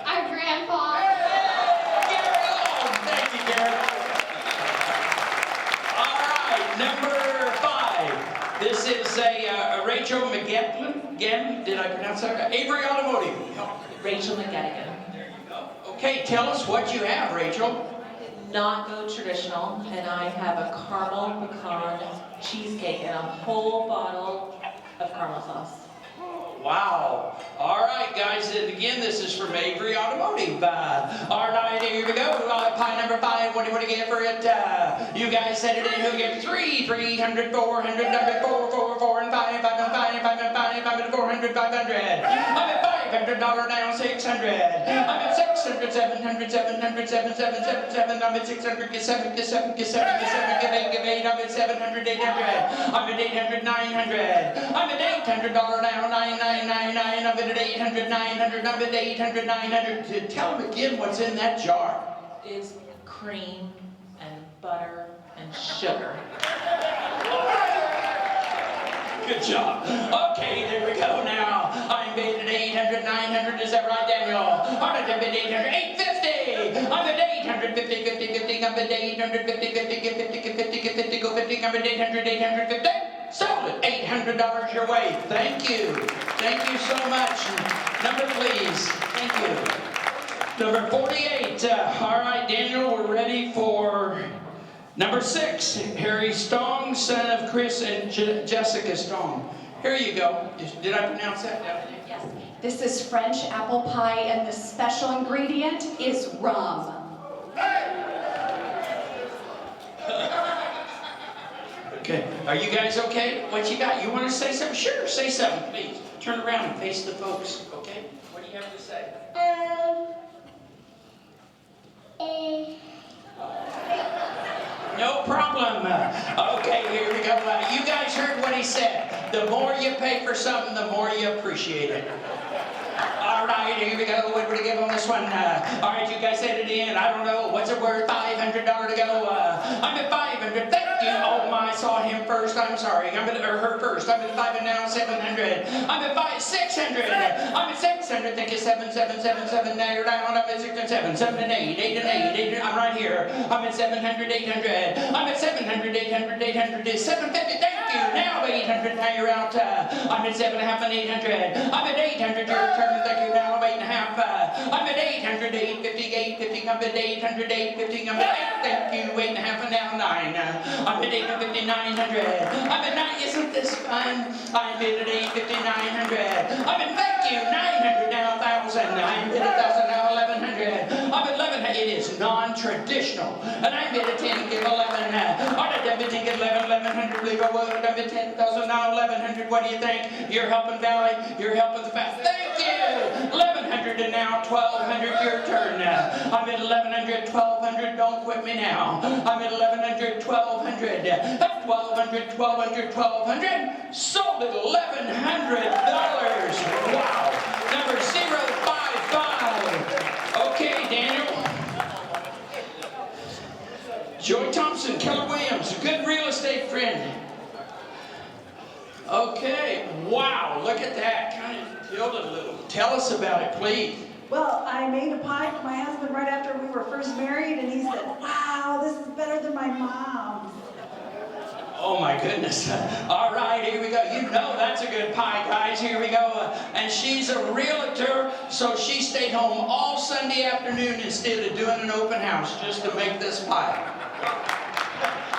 Our grandpa. Gary Long. Thank you, Gary. All right, number 5. This is a Rachel McGettlin, again, did I pronounce that right? Avery Automotive. Rachel McGettigan. Okay, tell us what you have, Rachel. Not go traditional, and I have a caramel pecan cheesecake and a whole bottle of caramel sauce. Wow. All right, guys, and again, this is from Avery Automotive. All right, here we go. Pie number 5, what do you want to get for it? You guys said it in. Who gave 3, 300, 400, number 4, 4, 4, and 5, 5, and 5, and 5, and 5, 5, and 400, 500. I'm at $500 now, 600. I'm at 600, 700, 700, 700, 700, I'm at 600, get 7, get 7, get 7, get 7, get 8, get 8, I'm at 700, 800. I'm at 800, 900. I'm at $800 now, 9999. I'm at 800, 900. I'm at 800, 900. Tell them again what's in that jar. It's cream and butter and sugar. Good job. Okay, there we go now. I'm bid at 800, 900. Is that right, Daniel? I'm at 800, 850. I'm at 850, 50, 50. I'm at 850, 50, get 50, get 50, get 50, go 50. I'm at 800, 850. Sold it. $800 your way. Thank you. Thank you so much. Number, please. Thank you. Number 48. All right, Daniel, we're ready for number 6. Harry Stong, son of Chris and Jessica Stong. Here you go. Did I pronounce that? Yes. This is French apple pie, and the special ingredient is rum. Okay. Are you guys okay? What you got? You want to say something? Sure, say something, please. Turn around and face the folks, okay? What do you have to say? No problem. Okay, here we go. You guys heard what he said. The more you pay for something, the more you appreciate it. All right, here we go. What do we give on this one? All right, you guys said it in. I don't know. What's it worth? $500 to go. I'm at 500. Thank you. Oh, my. I saw him first. I'm sorry. Or her first. I'm at 5 and now 700. I'm at 600. I'm at 600. Thank you. 7, 7, 7, 7. Now you're down. I'm at 6 and 7. 7 and 8. 8 and 8. 8. I'm right here. I'm at 700. 800. I'm at 700. 800. 800. 750. Thank you. Now 800. Now you're out. I'm at 7.5 and 800. I'm at 800. Your turn. Thank you. Now I'm 8.5. I'm at 800. 850. 850. I'm at 800. 850. I'm at 8. Thank you. 8.5 and now 9. I'm at 850. 900. I'm at 9. Isn't this fun? I'm at 850. 900. I'm at thank you. 900 now 1,000. I'm at 1,000 now 1,100. I'm at 11. It is non-traditional. And I'm at 10. Give 11. I'm at 10. Get 11. 1,100. Leave a word. I'm at 10,000 now 1,100. What do you think? You're helping Valley. You're helping the fast. Thank you. 1,100 and now 1,200. Your turn. I'm at 1,100. 1,200. Don't quit me now. I'm at 1,100. 1,200. 1,200. 1,200. 1,200. Sold at $1,100. Wow. Number 055. Okay, Daniel. Joy Thompson, Keller Williams, a good real estate friend. Okay, wow, look at that. Kind of tilted a little. Tell us about it, please. Well, I made a pie for my husband right after we were first married, and he said, wow, this is better than my mom's. Oh my goodness. All right, here we go. You know that's a good pie, guys. Here we go. And she's a realtor, so she stayed home all Sunday afternoon instead of doing an open house just to make this pie.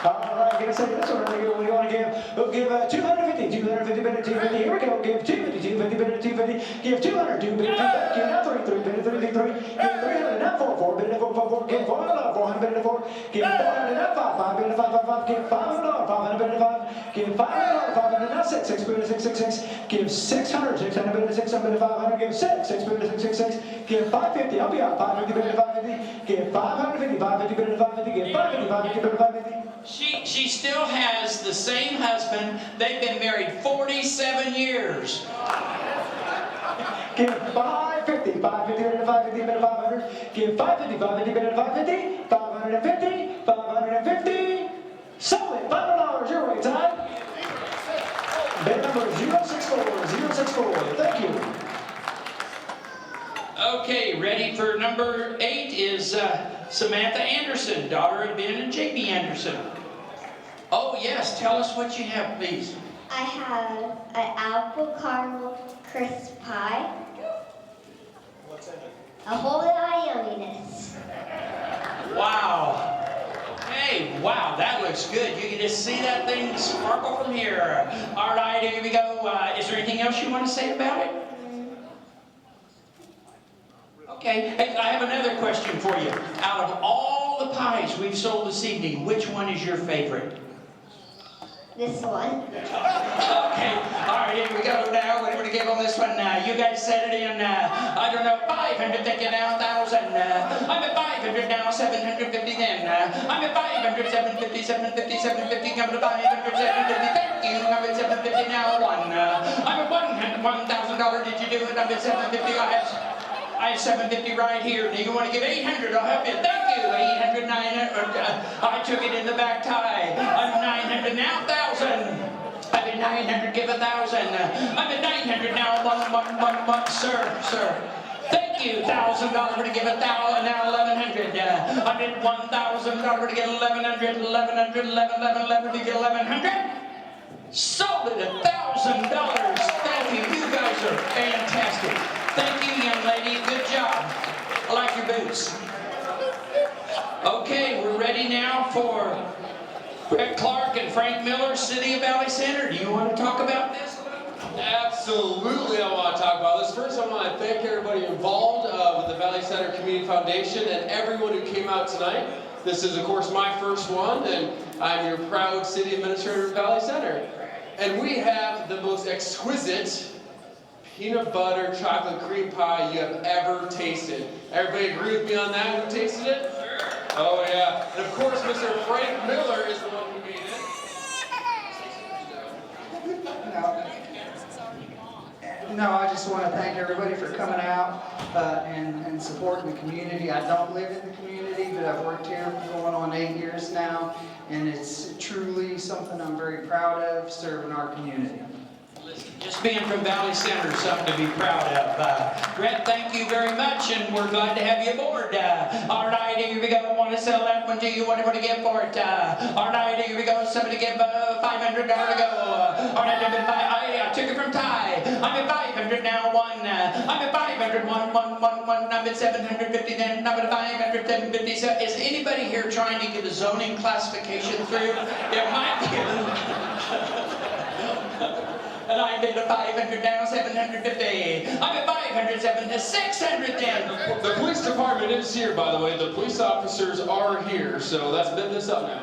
All right, give a second. This one, what do you want to give? We'll give 250, 250, 250. Here we go. Give 250, 250, 250. Give 200, 250. Thank you. Now 3, 3, 3, 3, 3. Give 300, now 4, 4, 4, 4, 4. Give 400, 400, 4. Give 400, now 5, 5, 5, 5, 5. Give 500, 500, 5. Give 500, 500, now 6, 6, 6, 6, 6. Give 600, 600, 600, 500. Give 6, 6, 6, 6, 6. Give 550. I'll be out. 550, 550. Give 550, 550, 550. Give 550, 550, 550. She still has the same husband. They've been married 47 years. Give 550, 550, 550, 500. Give 550, 550, 550, 550, 550. Sold it. $500 your way, Todd. Bid number 064, 064. Thank you. Okay, ready for number 8 is Samantha Anderson, daughter of Ben and J.B. Anderson. Oh yes, tell us what you have, please. I have an apple caramel crisp pie. A whole lot of yumminess. Wow. Hey, wow, that looks good. You can just see that thing sparkle from here. All right, here we go. Is there anything else you want to say about it? Okay, hey, I have another question for you. Out of all the pies we've sold this evening, which one is your favorite? This one. Okay, all right, here we go now. What are we going to give on this one now? You guys set it in, I don't know, 500, thank you now, 1,000. I'm at 500 now, 750 then. I'm at 500, 750, 750, 750, come to 500, 750, thank you. I'm at 750 now, 1. I'm at $1,000, did you do it? I'm at 750, I have 750 right here. Do you want to give 800? I'll help you. Thank you. 800, 900. I took it in the back tie. I'm 900 now, 1,000. I'm at 900, give 1,000. I'm at 900 now, 1, sir. Thank you. $1,000 to give 1,000, now 1,100. I'm at $1,000 to get 1,100, 1,100, 11 to get 1,100. Sold it $1,000. Thank you. You guys are fantastic. Thank you, young lady. Good job. I like your boots. Okay, we're ready now for Brett Clark and Frank Miller, City of Valley Center. Do you want to talk about this? Absolutely, I want to talk about this. First, I want to thank everybody involved with the Valley Center Community Foundation and everyone who came out tonight. This is, of course, my first one, and I'm your proud city administrator of Valley Center. And we have the most exquisite peanut butter chocolate cream pie you have ever tasted. Everybody agree with me on that? Who tasted it? Oh yeah. And of course, Mr. Frank Miller is the one who made it. No, I just want to thank everybody for coming out and supporting the community. I don't live in the community, but I've worked here for going on 8 years now, and it's truly something I'm very proud of, serving our community. Just being from Valley Center is something to be proud of. Brett, thank you very much, and we're glad to have you aboard. All right, here we go. Want to sell that one to you? What do you get for it? All right, here we go. Somebody give $500 to go. All right, I took it from Ty. I'm at 500 now. 1. I'm at 500. 1. I'm at 750 then. I'm at 500. 750. So is anybody here trying to get a zoning classification through? It might be. And I made a 500 now, 750. I'm at 500, 700, 600 then. The police department is here, by the way. The police officers are here, so let's bend this up now.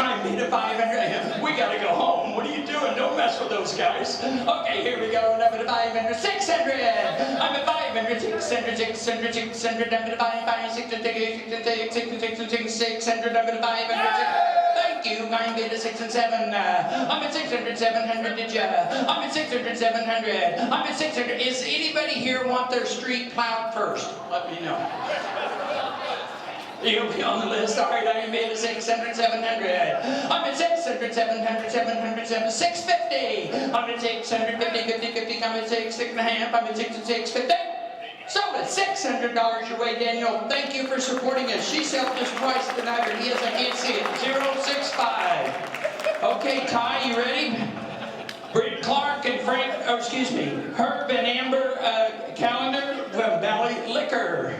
I made a 500. We gotta go home. What are you doing? Don't mess with those guys. Okay, here we go. I'm at 500, 600. I'm at 500, 600, 600, 600. I'm at 500, 600. 600. I'm at 500. Thank you. I'm at 6 and 7. I'm at 600, 700. Did ya? I'm at 600, 700. I'm at 600. Is anybody here want their street plowed first? Let me know. You'll be on the list. All right, I am at 600, 700. I'm at 600, 700, 700, 650. I'm at 650, 50, 50. I'm at 6, 6 and a half. I'm at 6 and 650. So it's $600 your way, Daniel. Thank you for supporting us. She helped us twice tonight, or he is, I can't see it. 065. Okay, Ty, you ready? Britt Clark and Frank, Herb and Amber Calendar from Valley Liquor.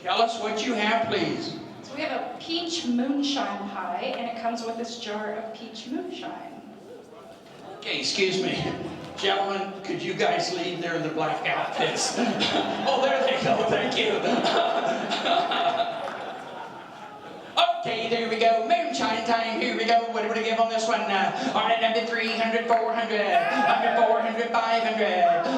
Tell us what you have, please. So we have a peach moonshine pie, and it comes with this jar of peach moonshine. Okay, excuse me. Gentlemen, could you guys leave there in the black outfits? Oh, there they go, thank you. Okay, there we go. Moonshine time, here we go. What do we give on this one? All right, I'm at 300, 400. I'm at 400, 500.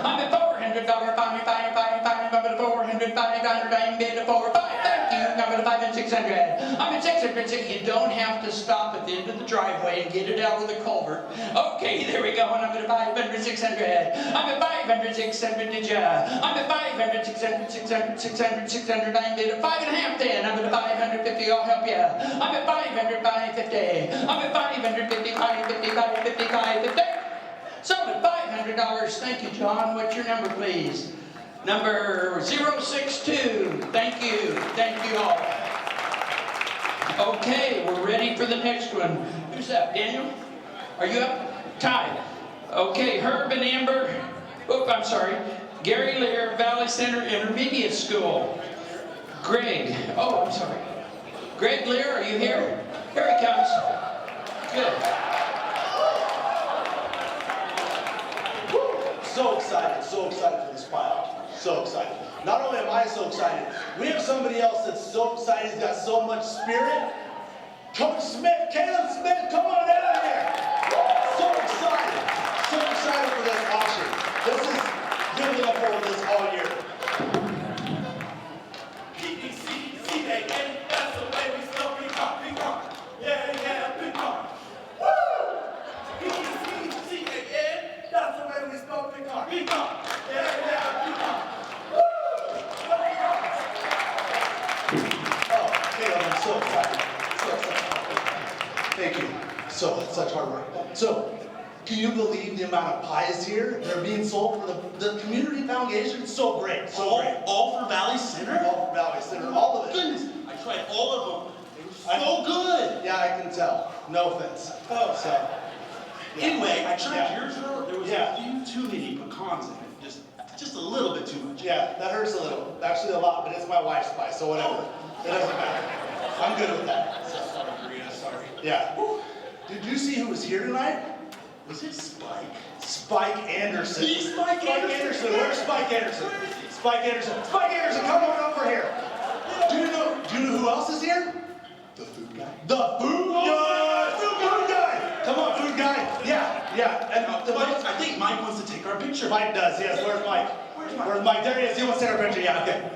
I'm at $400, 500. I'm at 400, 500. I'm at 4, 5. Thank you. I'm at 5 and 600. I'm at 600. You don't have to stop at the end of the driveway and get it out of the culvert. Okay, there we go. And I'm at 500, 600. I'm at 500, 600. Did ya? I'm at 500, 600, 600, 600, 600. I'm at 5.5 then. I'm at 550. I'll help you. I'm at 500, 550. I'm at 550, 550, 550, 550. So I'm at $500. Thank you, John. What's your number, please? Number 062. Thank you. Thank you all. Okay, we're ready for the next one. Who's up? Daniel? Are you up? Ty. Okay, Herb and Amber. Oh, I'm sorry. Gary Lear, Valley Center Intermediate School. Greg. Oh, I'm sorry. Greg Lear, are you here? Here he comes. Good. So excited for this pile. So excited. Not only am I so excited, we have somebody else that's so excited, he's got so much spirit. Coach Smith, Caleb Smith, come on down here. So excited for this auction. This is, you're looking forward to this all year. P-E-C-C-A-N, that's the way we spell peacock, peacock. Yeah, peacock. Woo! P-E-C-C-A-N, that's the way we spell peacock, peacock. Yeah, peacock. Oh, Caleb, I'm so excited. Thank you. So, it's such hard work. So, can you believe the amount of pies here? They're being sold for the community foundation. It's so great. So great. All for Valley Center? All for Valley Center. All of it. Goodness, I tried all of them. They were so good. Yeah, I can tell. No offense. Oh, so. Yeah. Anyway, I tried Yeah. yours though. There was a few too many pecans in it. Just a little bit too much. Yeah, that hurts a little. Actually, a lot, but it's my wife's pie, so whatever. It doesn't matter. I'm good with that. So. Sorry. Yeah. Did you see who was here tonight? Was it Spike? Spike Anderson. He's Spike Anderson. Where's Spike Anderson? Spike Anderson. Spike Anderson, come on over here. Do you know who else is here? The food guy. The food guy. Food guy. Come on, food guy. Yeah. And I think Mike wants to take our picture. Mike does. Yes. Where's Mike? Where's Mike? There he is. He wants to take our picture. Yeah. Okay.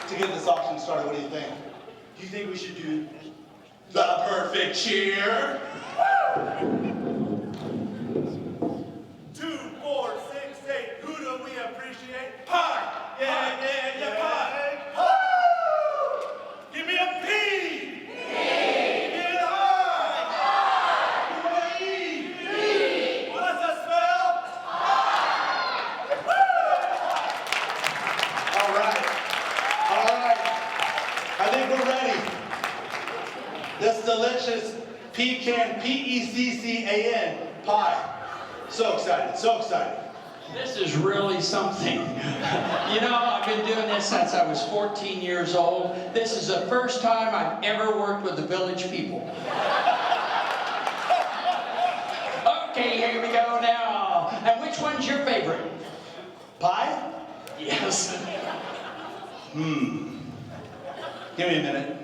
To get this auction started, what do you think? Do you think we should do the perfect cheer? 2, 4, 6, 8. Who do we appreciate? Pie! Yeah, pie! Woo! Give me a P! Give me an I! Give me an E! What does that spell? All right. I think we're ready. This delicious pecan, P-E-C-C-A-N, pie. So excited, so excited. This is really something. You know, I've been doing this since I was 14 years old. This is the first time I've ever worked with the village people. Okay, here we go now. And which one's your favorite? Pie? Yes. Give me a minute.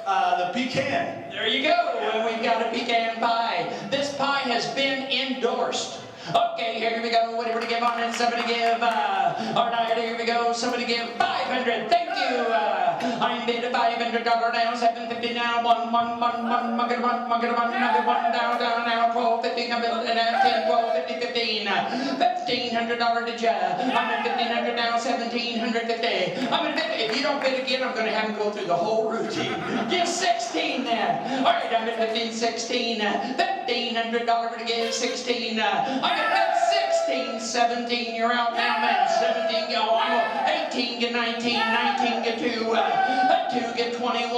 The pecan. There you go, and we've got a pecan pie. This pie has been endorsed. Okay, here we go. Whatever to give on it, somebody give. All right, here we go. Somebody give 500. Thank you. I'm bid a $500 now, 750 now, one, another one down now, 1250, I'm bidding at 10, 1250, 15, $1,500 to ya. I'm at 1,500 now, 1,750. I'm at 50. If you don't bid again, I'm going to have him go through the whole routine. Give 16 then. All right, I'm at 15, 16, $1,500 to give 16. I'm at 16, 17. You're out now, man. 17, go on. 18, get 19, 19, get 2, 2, get 21,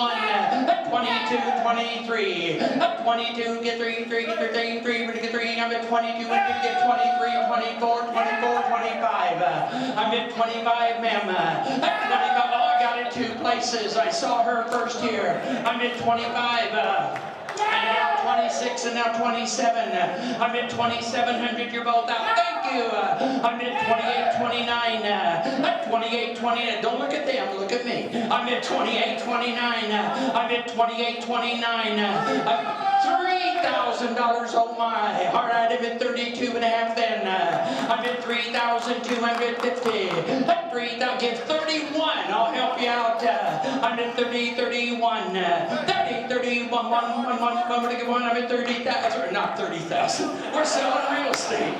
22, 23, 22, get 3, 3, get 3, 3, get 3, I'm at 22, get 23, 24, 24, 25. I'm at 25, ma'am. At 25, oh, I got it 2 places. I saw her first here. I'm at 25, and now 26 and now 27. I'm at 2,700. You're both out. Thank you. I'm at 28, 29. At 28, 29. Don't look at them. Look at me. I'm at 28, 29. I'm at 28, 29. $3,000. Oh my. All right. I'm at 32 and a half then. I'm at 3,250. At 3,000. Give 31. I'll help you out. I'm at 30, 31. 30, 31. I'm going to give one. I'm at 30,000. Not 30,000. We're selling real estate.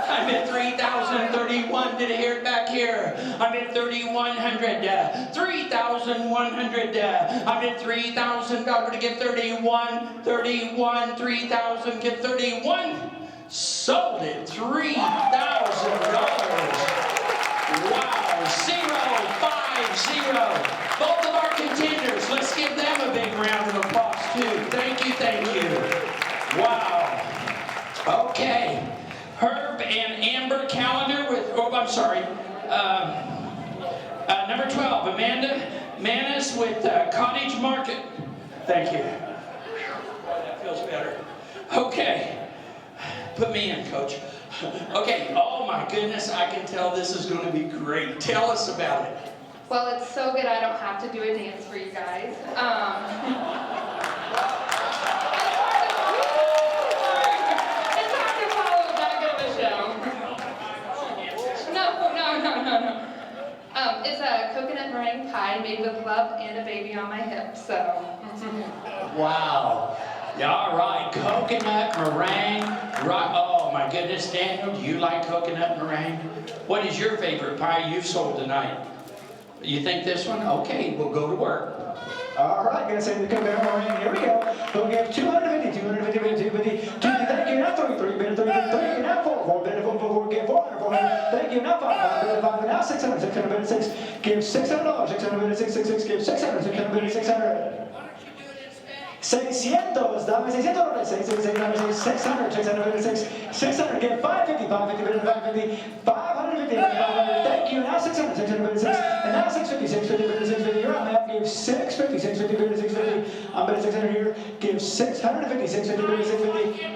I'm at 3,031. Did I hear it back here? I'm at 3,100. 3,100. I'm at 3,000. I'm going to get 31. 31. 3,000. Get 31. Sold it. $3,000. Wow. 050. Both of our contenders. Let's give them a big round of applause too. Thank you. Thank you. Wow. Okay. Herb and Amber Calendar with, oh, I'm sorry, number 12, Amanda Manis with Cottage Market. Thank you. That feels better. Okay, put me in, Coach. Okay, oh my goodness, I can tell this is going to be great. Tell us about it. Well, it's so good I don't have to do a dance for you guys. It's a coconut meringue pie made with love and a baby on my hip, so. Wow. Yeah, all right, coconut meringue. Right. Oh my goodness, Daniel, do you like coconut meringue? What is your favorite pie you've sold tonight? You think this one? Okay, we'll go to work. All right, gonna say the coconut meringue. Here we go. We'll give 250, 250, 250. Thank you. Now 3 bid, 3 bid, 3. Now 4 bid, 4, give 400, 400. Thank you. Now 5 bid, 5. Now 600, 600 bid, 6. Give $600, 600 bid, 6, 6, 6. Give 600, 600 bid, 600. 600, dame $600, 600, dame 600, 600 bid, 6. 600, give 550, 550 bid, 550. 550, 500. Thank you. Now 600, 600 bid, 6. And now 650, 650 bid, 650. You're on, man. Give 650, 650 bid, 650. I'm bidding 600 here. Give 650, 650 bid, 650.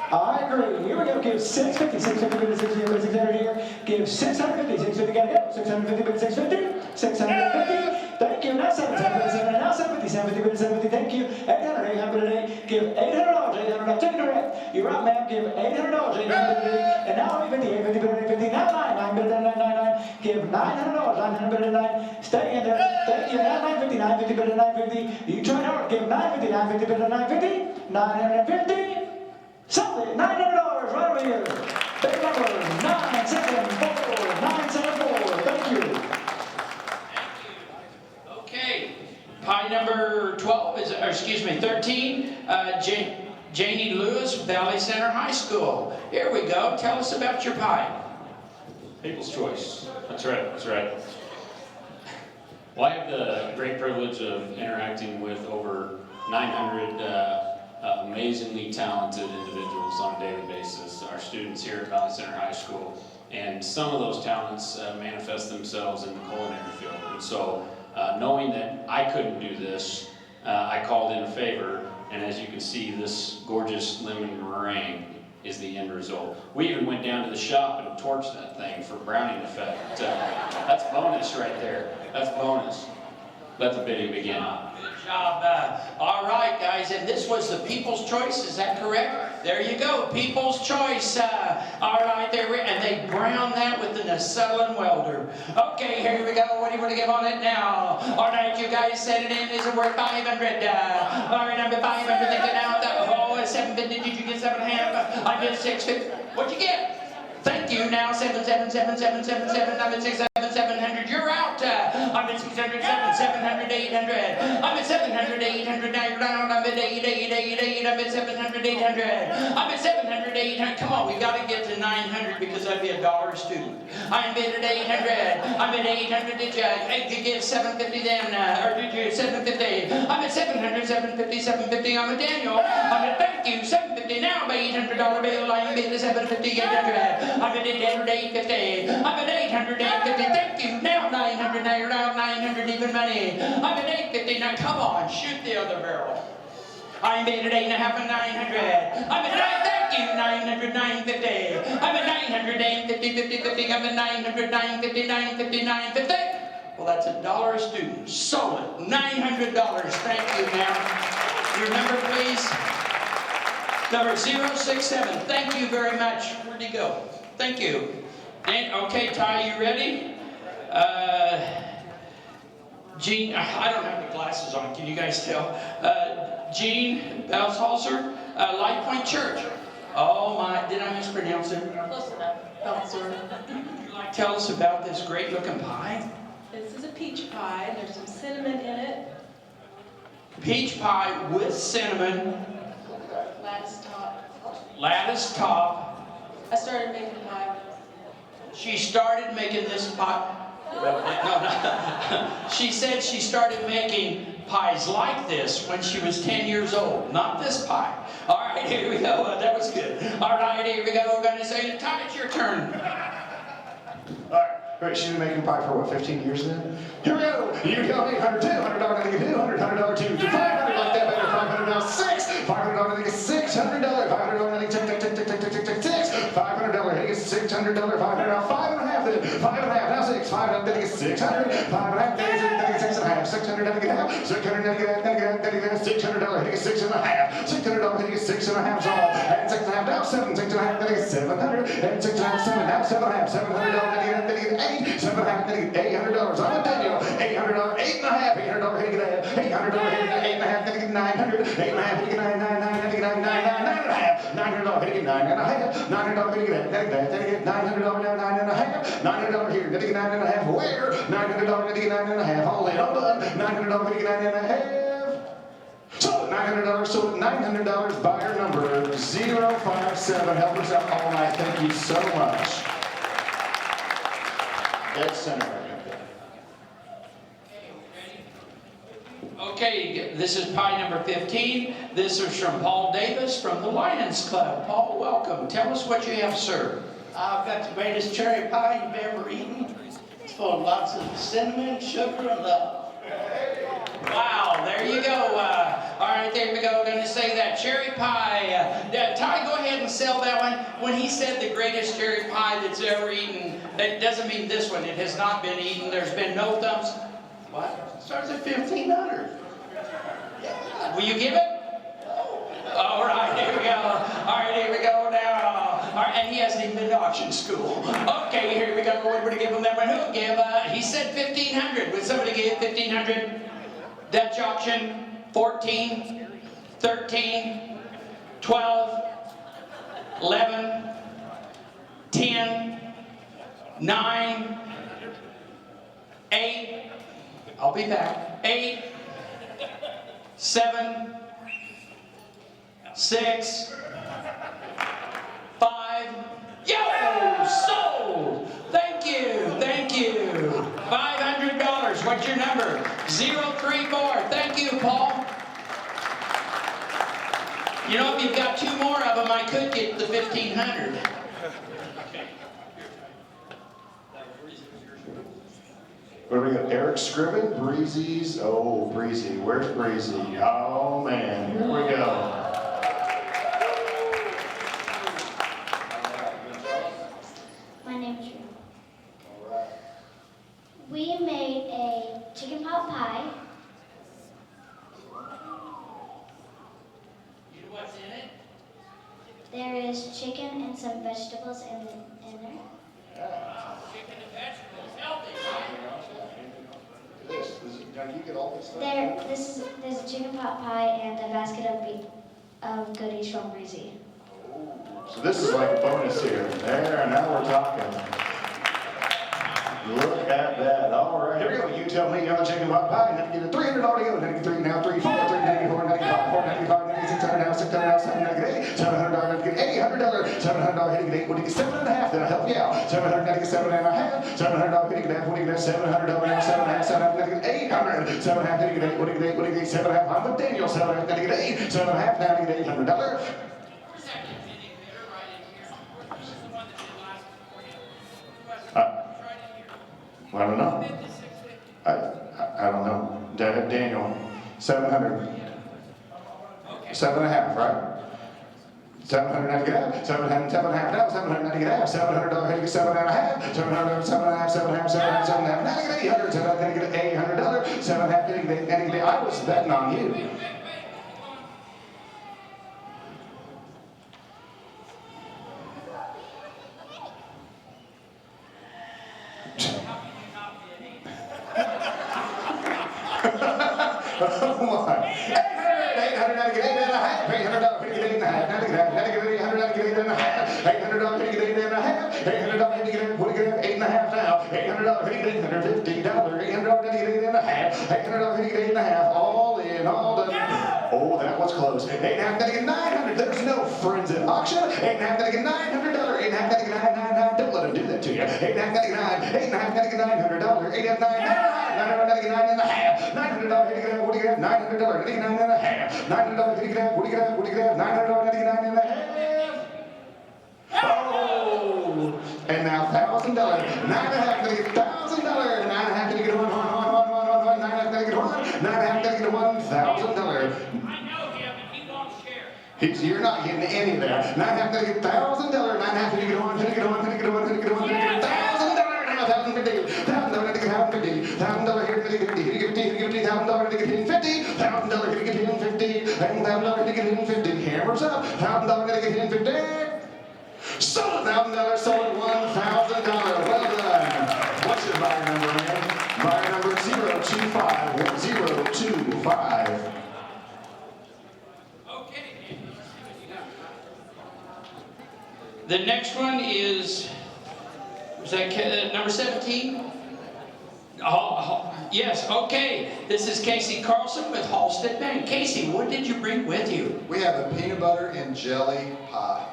I agree. Here we go. Give 650, 650 bid, 650, 600 here. Give 650, 650, gotta go. 650 bid, 650. 650. Thank you. Now 750, 750. Now 750, 750 bid, 750. Thank you. 800, 800, 8. Give $800, 800. Take it away. You're out, ma'am. Give $800, 800. And now 850, 850 bid, 850. Now 9 bid, 999. Give $900, 900 bid, 9. Stay in there. Thank you. Now 950, 950 bid, 950. You try hard. Give 950, 950 bid, 950. 950. Sold it, $900 right over here. Big number, 974, 974. Thank you. Okay, pie number 12 is, or excuse me, 13. Janie Lewis, Valley Center High School. Here we go. Tell us about your pie. People's choice. That's right. That's right. Well, I have the great privilege of interacting with over 900 amazingly talented individuals on a daily basis, our students here at Valley Center High School, and some of those talents manifest themselves in the culinary field. And so, knowing that I couldn't do this, I called in a favor, and as you can see, this gorgeous lemon meringue is the end result. We even went down to the shop and torched that thing for browning effect. That's bonus right there. That's bonus. Let the bidding begin. Good job. All right, guys, and this was the People's Choice, is that correct? There you go, People's Choice. All right, there, and they browned that with an acetylene welder. Okay, here we go. What do you want to give on it now? All right, you guys set it in. Is it worth 500? All right, I'm at 500. Thinking out that, oh, 750. Did you get 7.5? I did 650. What'd you get? Thank you. Now 777. I'm at 700. You're out. I'm at 600. 700. 800. I'm at 700. 800. Now you're down. I'm at 8. I'm at 700. 800. I'm at 700. 800. Come on, we got to get to 900 because I'd be $1 a student. I'm at 800. I'm at 800. Did you get 750 then? Or did you 750? I'm at 700. 750. 750. I'm at Daniel. I'm at thank you. 750. Now I'm at $800 bill. I'm at 750. 800. I'm at 800, 850. I'm at 800, 850. Thank you. Now 900. Now you're down 900. even money. I'm at 850. Now come on, shoot the other barrel. I made it 8.5 and 900. I'm at 9, thank you, 900, 950. I'm at 900, 950, 50, 50. I'm at 900, 950, 950, 950. Well, that's $1 a student. Sold it. $900. Thank you, ma'am. Your number, please. Number 067. Thank you very much. Where'd he go? Thank you. And, okay, Ty, you ready? Gene, I don't have the glasses on. Can you guys tell? Gene Belsholzer, Light Point Church. Oh my, did I mispronounce it? Close enough. Belzer. Would you like to tell us about this great looking pie? This is a peach pie. There's some cinnamon in it. Peach pie with cinnamon. Lattice top. Lattice top. I started making pie. She started making this pie. No. She said she started making pies like this when she was 10 years old, not this pie. All right, here we go. That was good. All right, here we go. We're going to say, Todd, it's your turn. All right, she's been making pie for what, 15 years then? Here we go. You go, $800, $200, I think $200, $100, $200, $500, like that better, $500, now $600, $500, I think it's $600, $500, I think $600, $500, I think it's $600, $500, now $5.5, then $5.5, now $600, $500, then it's $600, $5.5, then it's $6.5, $600, then it's half, $600, then it's $600, then it's $6.5, $600, then it's $6.5, so and $6.5, now $7, $6.5, then it's $700, and $6.5, $7, now $7.5, $700, then it's $8, $7.5, then it's $800, I'm a Daniel, $800, $8.5, $800, then it's $800, $8.5, then it's $900, $8.5, then it's $9.5, $9.5, $9.5, $9.5, $9.5, $900, then it's $9.5, $900, then it's $900, now $9.5, $900 here, then it's $9.5, where? $900, then it's $9.5, all in, all done, $900, then it's $9.5. So $900, so $900, buyer number 057. Help us out all night. Thank you so much. Dead center right there. Okay, this is pie number 15. This is from Paul Davis from the Lions Club. Paul, welcome. Tell us what you have, sir. I've got the greatest cherry pie you've ever eaten. It's full of lots of cinnamon, sugar, and love. Wow, there you go. All right, there we go. We're going to say that cherry pie. Ty, go ahead and sell that one. When he said the greatest cherry pie that's ever eaten, that doesn't mean this one. It has not been eaten. There's been no thumbs. What? It starts at $1,500. Will you give it? All right, here we go. All right, here we go now. All right, and he hasn't even been to auction school. Okay, here we go. We're going to give him that one. Who'll give? He said $1,500. Would somebody give $1,500? Dutch auction, 14, 13, 12, 11, 10, 9, 8, I'll be back, 8, 7, 6, 5, yo, sold! Thank you, thank you. $500, what's your number? 034, thank you, Paul. You know, if you've got 2 more of them, I could get the 1,500. What do we got? Eric Scriven, Breezy's. Oh, Breezy. Where's Breezy? Oh, man. Here we go. My name's Drew. We made a chicken pot pie. What's in it? There is chicken and some vegetables in there. Chicken and vegetables, healthy, right? Now you get all this stuff. There's a chicken pot pie and a basket of goodies from Breezy. So this is like a bonus here. There, now we're talking. Look at that. All right, here we go. You tell me on the chicken pot pie. Now you get a $300 deal. Now you get 3, now 3, 4, 3, 94, 95, 4, 95, 96, 600, now 600, now 700, $700, now you get $800, $700, now you get 8. When you get 7.5, then I'll help you out. $700, now you get 7.5, $700, now you get half. When you get $700, now 7.5, $700, now you get 800, $7.5, now you get 8. When you get 8, when you get 7.5, I'm with Daniel. $7.5, now you get 8, $7.5, now you get $800. I don't know. I don't Daniel, 700. 7.5, right? 700 had to get out, 700, 7.5 now, 700 had to get out, $700 had to get 7.5, 700, 7.5, 7.5, 7.5, 7.5, now to get 800, 700 had to get $800, 7.5 had to get, I was betting on you. Oh my. 800 had to get 8.5, $800 had to get 8.5, had to get 800 had to get 8.5, $800 had to get 8.5, $800 had to get, what do you get, 8.5 now, $800 had to get $850, $800 had to get 8.5, $800 had to get 8.5, all in, all done. Oh, that was close. 8.5 had to get 900, there's no friends at auction. 8.5 had to get $900, 8.5 had to get 999, don't let them do that to you. 8.5 had to get 9, 8.5 had to get $900, 8.5 900 had to get 9.5, $900 had to get, what do you get, $900 had to get 9.5, $900 had to get, what do you get, what do you get, $900 had to get 9.5. Oh, and now $1,000, 9.5 had to get $1,000, 9.5 had to get $1,000, 9.5 had to get $1,000. You're not getting any of that. 9.5 had to get $1,000, 9.5 had to get $1,000, $1,050, $1,050 to get $1,050, $1,000 here to get $50, $1,000 to get $50, $1,000 to get $50, $1,000 to get $50, hammers up, $1,000 to get $50. Sold $1,000, sold $1,000. Well done. What's your buyer number, man? Buyer number 025, 1025. The next one is that number 17? Yes, okay. This is Casey Carlson with Halstead Bank. Casey, what did you bring with you? We have a peanut butter and jelly pie.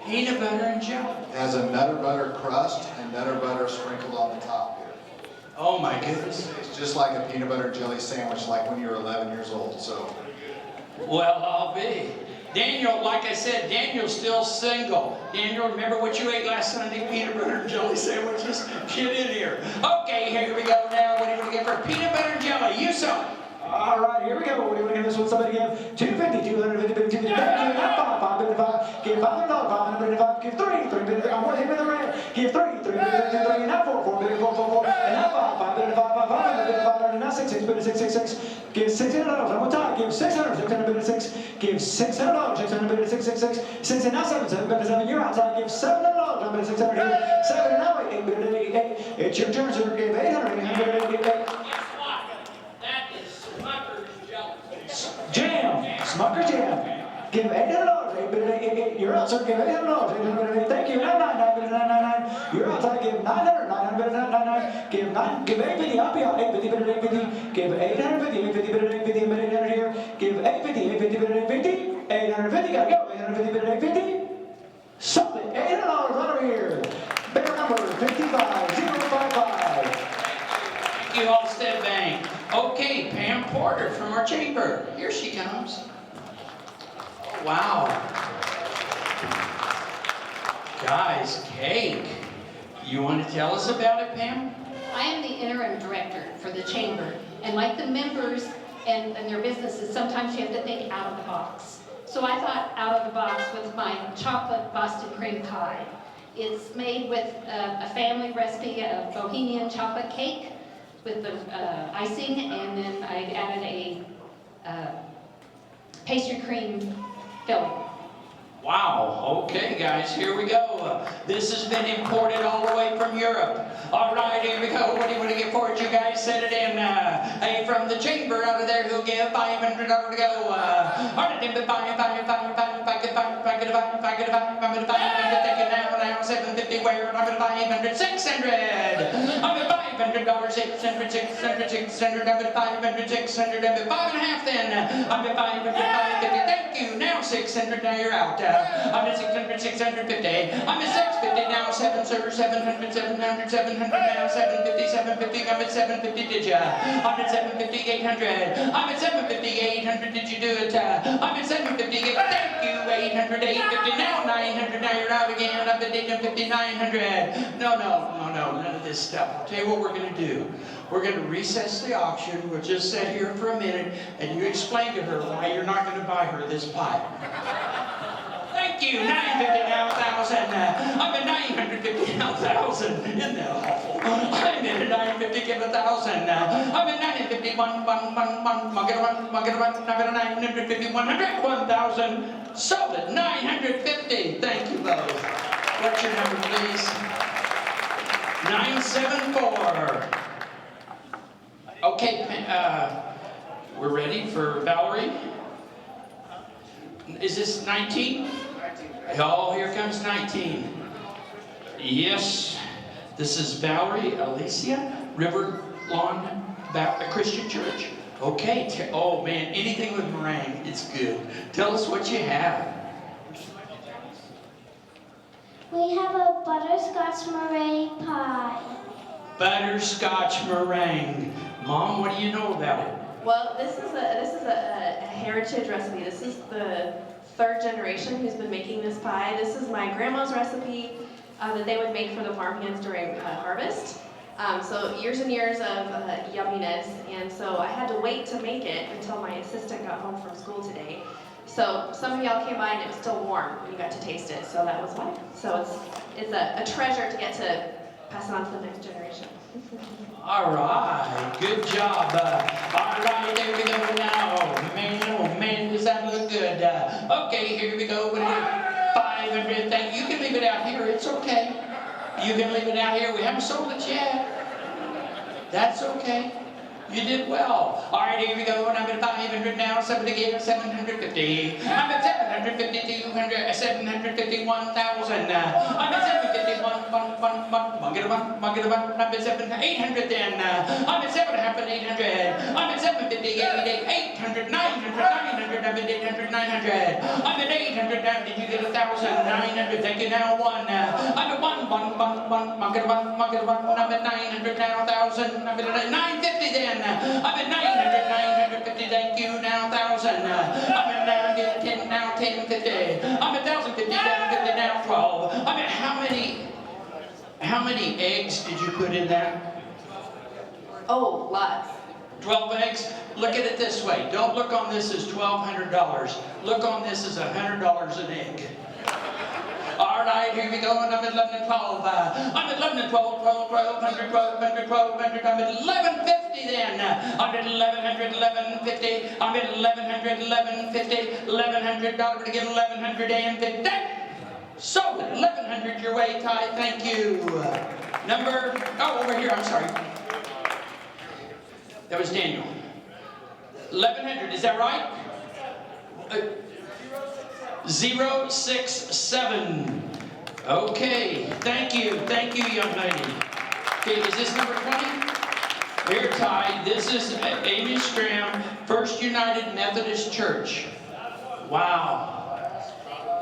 Peanut butter and jelly. It has a nutter butter crust and nutter butter sprinkled on the top here. Oh my goodness. It's just like a peanut butter and jelly sandwich like when you were 11 years old, so. Well, I'll be. Daniel, like I said, Daniel's still single. Daniel, remember what you ate last Sunday? Peanut butter and jelly sandwiches? Get in here. Okay, here we go now. What do you want to get for peanut butter and jelly? You saw. All right, here we go. What do you want to give this one? Somebody give 250, 250, 250, 555, give $500, $555, give 3, I'm with him in the red. Give 3, and now 4, 4, and now 5, 5, and now 6, 6, give $600, I'm on top, give $600, give $600, 6, and now 7, you're outside, give $700, I'm $600, 7, and now 8, it's your turn, sir, give $800, Jam, Smucker Jam. Give $800, you're out, sir, give $800, thank you, now 999, you're outside, give $900, 999, give 850, I'll be out, 850, give $850, 850 here, give $850, 850, gotta go, 850, sold it, $800 right over here, better number, 55055. Thank you, Halstead Bank. Okay, Pam Porter from our chamber. Here she comes. Wow. Guys, cake. You want to tell us about it, Pam? I am the interim director for the chamber, and like the members and their businesses, sometimes you have to think out of the box. So I thought out of the box with my chocolate Boston cream pie. It's made with a family recipe of Bohemian chocolate cake with the icing, and then I added a pastry cream filling. Wow, okay guys, here we go. This has been imported all the way from Europe. All right, here we go. What do you want to get for it? You guys set it in. Hey, from the chamber out of there, who'll give $500 to go. Now 750 where I'm gonna buy 800, 600. I'm gonna buy $500, 600, 600, 600. I'm gonna buy 500, 600. I'm at 5.5 then. I'm at 500, 550. Thank you. Now 600. Now you're out. I'm at 600, 650. I'm at 650 now. 7, sir. 700, 700, 700 now. 750, 750. I'm at 750. Did ya? I'm at 750, 800. I'm at 750, 800. Did you do it? I'm at 750. Thank you. 800, 850. Now 900. Now you're out again. I'm at 850, 900. No. none of this stuff. I'll tell you what we're going to do. We're going to recess the auction. We'll just sit here for a minute, and you explain to her why you're not going to buy her this pie. Thank you. 950 now, 1,000. I'm at 950 now, 1,000. Isn't that awful? I'm at 950, give 1,000 now. I'm at 950, 950, 100, 1,000. Sold it, 950. Thank you both. What's your number, please? 974. Okay, we're ready for Valerie. Is this 19? Oh, here comes 19. Yes, this is Valerie Alicia, River Lawn Christian Church. Okay, oh man, anything with meringue, it's good. Tell us what you have. We have a butterscotch meringue pie. Butterscotch meringue. Mom, what do you know about it? Well, this is a heritage recipe. This is the third generation who's been making this pie. This is my grandma's recipe that they would make for the farm hands during harvest. So years and years of yumminess, and so I had to wait to make it until my assistant got home from school today. So some of y'all came by and it was still warm when you got to taste it, so that was why. So it's a treasure to get to pass it on to the next generation. All right, good job. All right, there we go now. Man, oh man, does that look good? Okay, here we go with 500. Thank you. You can leave it out here. It's okay. You can leave it out here. We haven't sold it yet. That's okay. You did well. All right, here we go. And I'm at 500 now. 750. I'm at 750, 200, 750, 1,000. I'm at 750, 1. I'm at 800 then. I'm at 700, 800. I'm at 750, 800, 900, 900. I'm at 800, 900. I'm at 800 now. Did you get 1,000? 900. Thank you now. 1. I'm at 1. I'm at 900 now. 1,000. I'm at 950 then. I'm at 900, 950, thank you, now 1,000. I'm at now, get 10, now 10, 50. I'm at 1,050, now 50, now 12. I'm at how many eggs did you put in that? Oh, lots. 12 eggs? Look at it this way. Don't look on this as $1,200. Look on this as $100 an egg. All right, here we go, and I'm at 11 and 12. I'm at 11 and 12, 1,200, 1,200, 1,200. I'm at 1150 then. I'm at 1,100, 1150. I'm at 1,100, 1150. $1,100 to get 1,150. So, 1,100 your way, Ty. Thank you. Number, oh, over here, I'm sorry. That was Daniel. 1,100, is that right? 067. Okay, thank you, young lady. Okay, is this number 20? Here, Ty, this is Amy Stram, First United Methodist Church. Wow.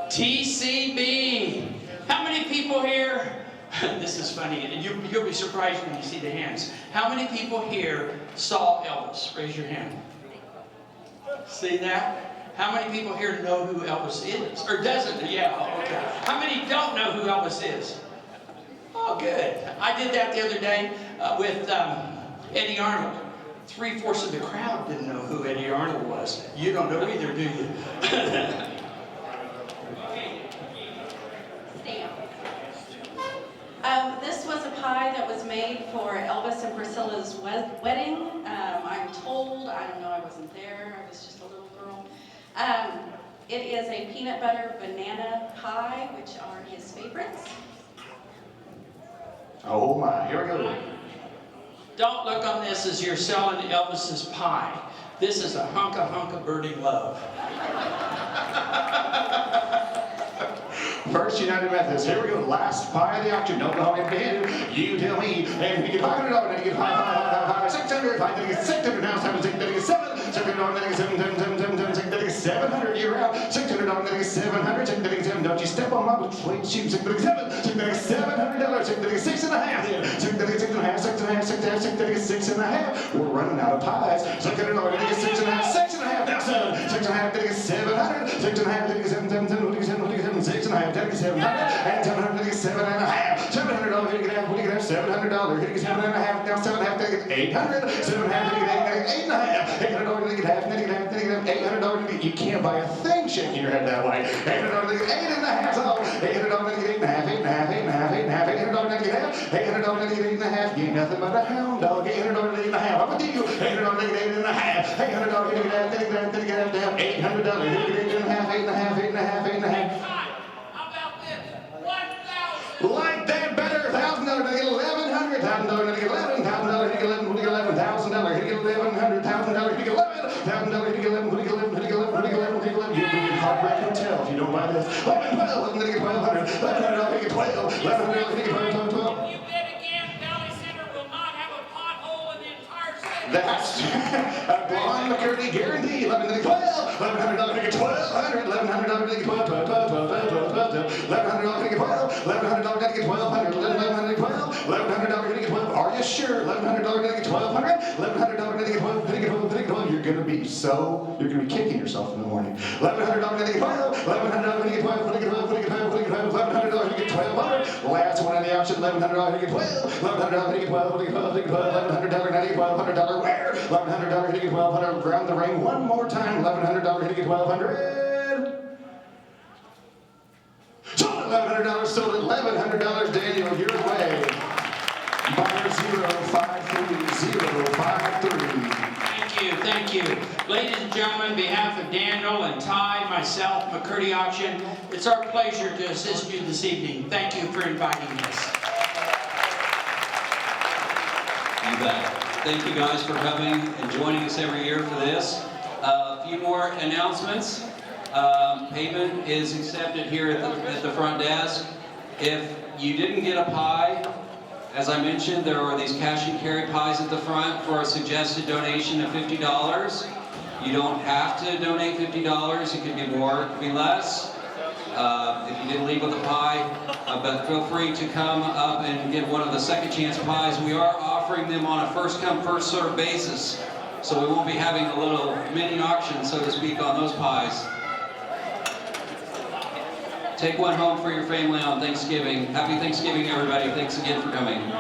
TCB. How many people here? This is funny, and you'll be surprised when you see the hands. How many people here saw Elvis? Raise your hand. See that? How many people here know who Elvis is? Or doesn't? Yeah, okay. How many don't know who Elvis is? Oh, good. I did that the other day with Eddie Arnold. 3/4 of the crowd didn't know who Eddie Arnold was. You don't know either, do you? This was a pie that was made for Elvis and Priscilla's wedding. I'm told, I don't know, I wasn't there, I was just a little girl. It is a peanut butter banana pie, which are his favorites. Oh my, here we go. Don't look on this as you're selling Elvis's pie. This is a hunk of birdie love. First United Methodist. Here we go. Last pie of the auction. Don't know how many to hit. You tell me. And you get $500. Then you get 500, 600, 600 now. 700, 700. You're out. $600. Then 700. 700. Don't you step on my sweet shoes. 700. $700. 6.5. 6.5. 6.5. 6.5. We're running out of pies. $600. 6.5. 6.5, now 7, 6.5, then it gets 700, 6.5, then it gets 7, 7, 7, 7, 6.5, then it gets 700, and 700, then it gets 7.5, $700, here you get half, what do you get half, $700, here you get 7.5, now 7.5, then it gets 800, 7.5, then you get 8.5, $800, then you get half, then you get half, then you get $800, you can't buy a thing shaking your head that way, $800, then you get 8.5, so $800, then you get 8.5, 8.5, 8.5, 8.5, $800, then you get half, $800, then you get 8.5, you ain't nothing but a hound dog, $800, then you get 8.5, I'm with you, $800, then you get 8.5, $800, then you get half, then you get half, then you get half, down, $800, then you get 8.5, 8.5, 8.5, 8.5. Like that better, $1,000, they get $1,100, $1,000, they get $11,000, they get $11,000, they get $11,000, they get $1,100, $1,000, they get $11,000, they get $11,000, they get $11,000, they get $11,000, they get $11,000, they get $11,000. You'll be in Heartbreak Hotel if you don't buy this. $11,000, they get $1,200, $1,100, they get $12,000, $1,100, they get $12,000. You bet again, Valley Center will not have a pothole in the entire city. That's a blind McCurdy guarantee. $11,000, they get $12,000, $1,100, they get $1,200, $1,100, they get $12,000, $1,100, they get $12,000, $1,100, they get $1,200, $1,100, $1,100, they get $12,000. Are you sure? $1,100, they get $1,200, $1,100, they get $12,000, they get $12,000, they get $12,000. You're gonna be kicking yourself in the morning. $1,100, they get $12,000, $1,100, they get $12,000, they get $12,000, they get $12,000, they get $12,000, $1,100, they get $1,200. Last one in the auction, $1,100, they get $12,000, $1,100, they get $12,000, they get $12,000, they get $1,100, now you get $1,200 where? $1,100, they get $1,200. Round the ring one more time. $1,100, they get $1,200. Sold at $1,100, sold at $1,100. Daniel, your way. Buyer 053053. Thank you. Ladies and gentlemen, on behalf of Daniel and Ty, myself, McCurdy Auction, it's our pleasure to assist you this evening. Thank you for inviting us. You bet. Thank you guys for coming and joining us every year for this. A few more announcements. Payment is accepted here at the front desk. If you didn't get a pie, as I mentioned, there are these cash and carry pies at the front for a suggested donation of $50. You don't have to donate $50. It could be more, it could be less. If you didn't leave with a pie, but feel free to come up and get one of the second chance pies. We are offering them on a first come, first served basis. So we won't be having a little mini auction, so to speak, on those pies. Take one home for your family on Thanksgiving. Happy Thanksgiving, everybody. Thanks again for coming.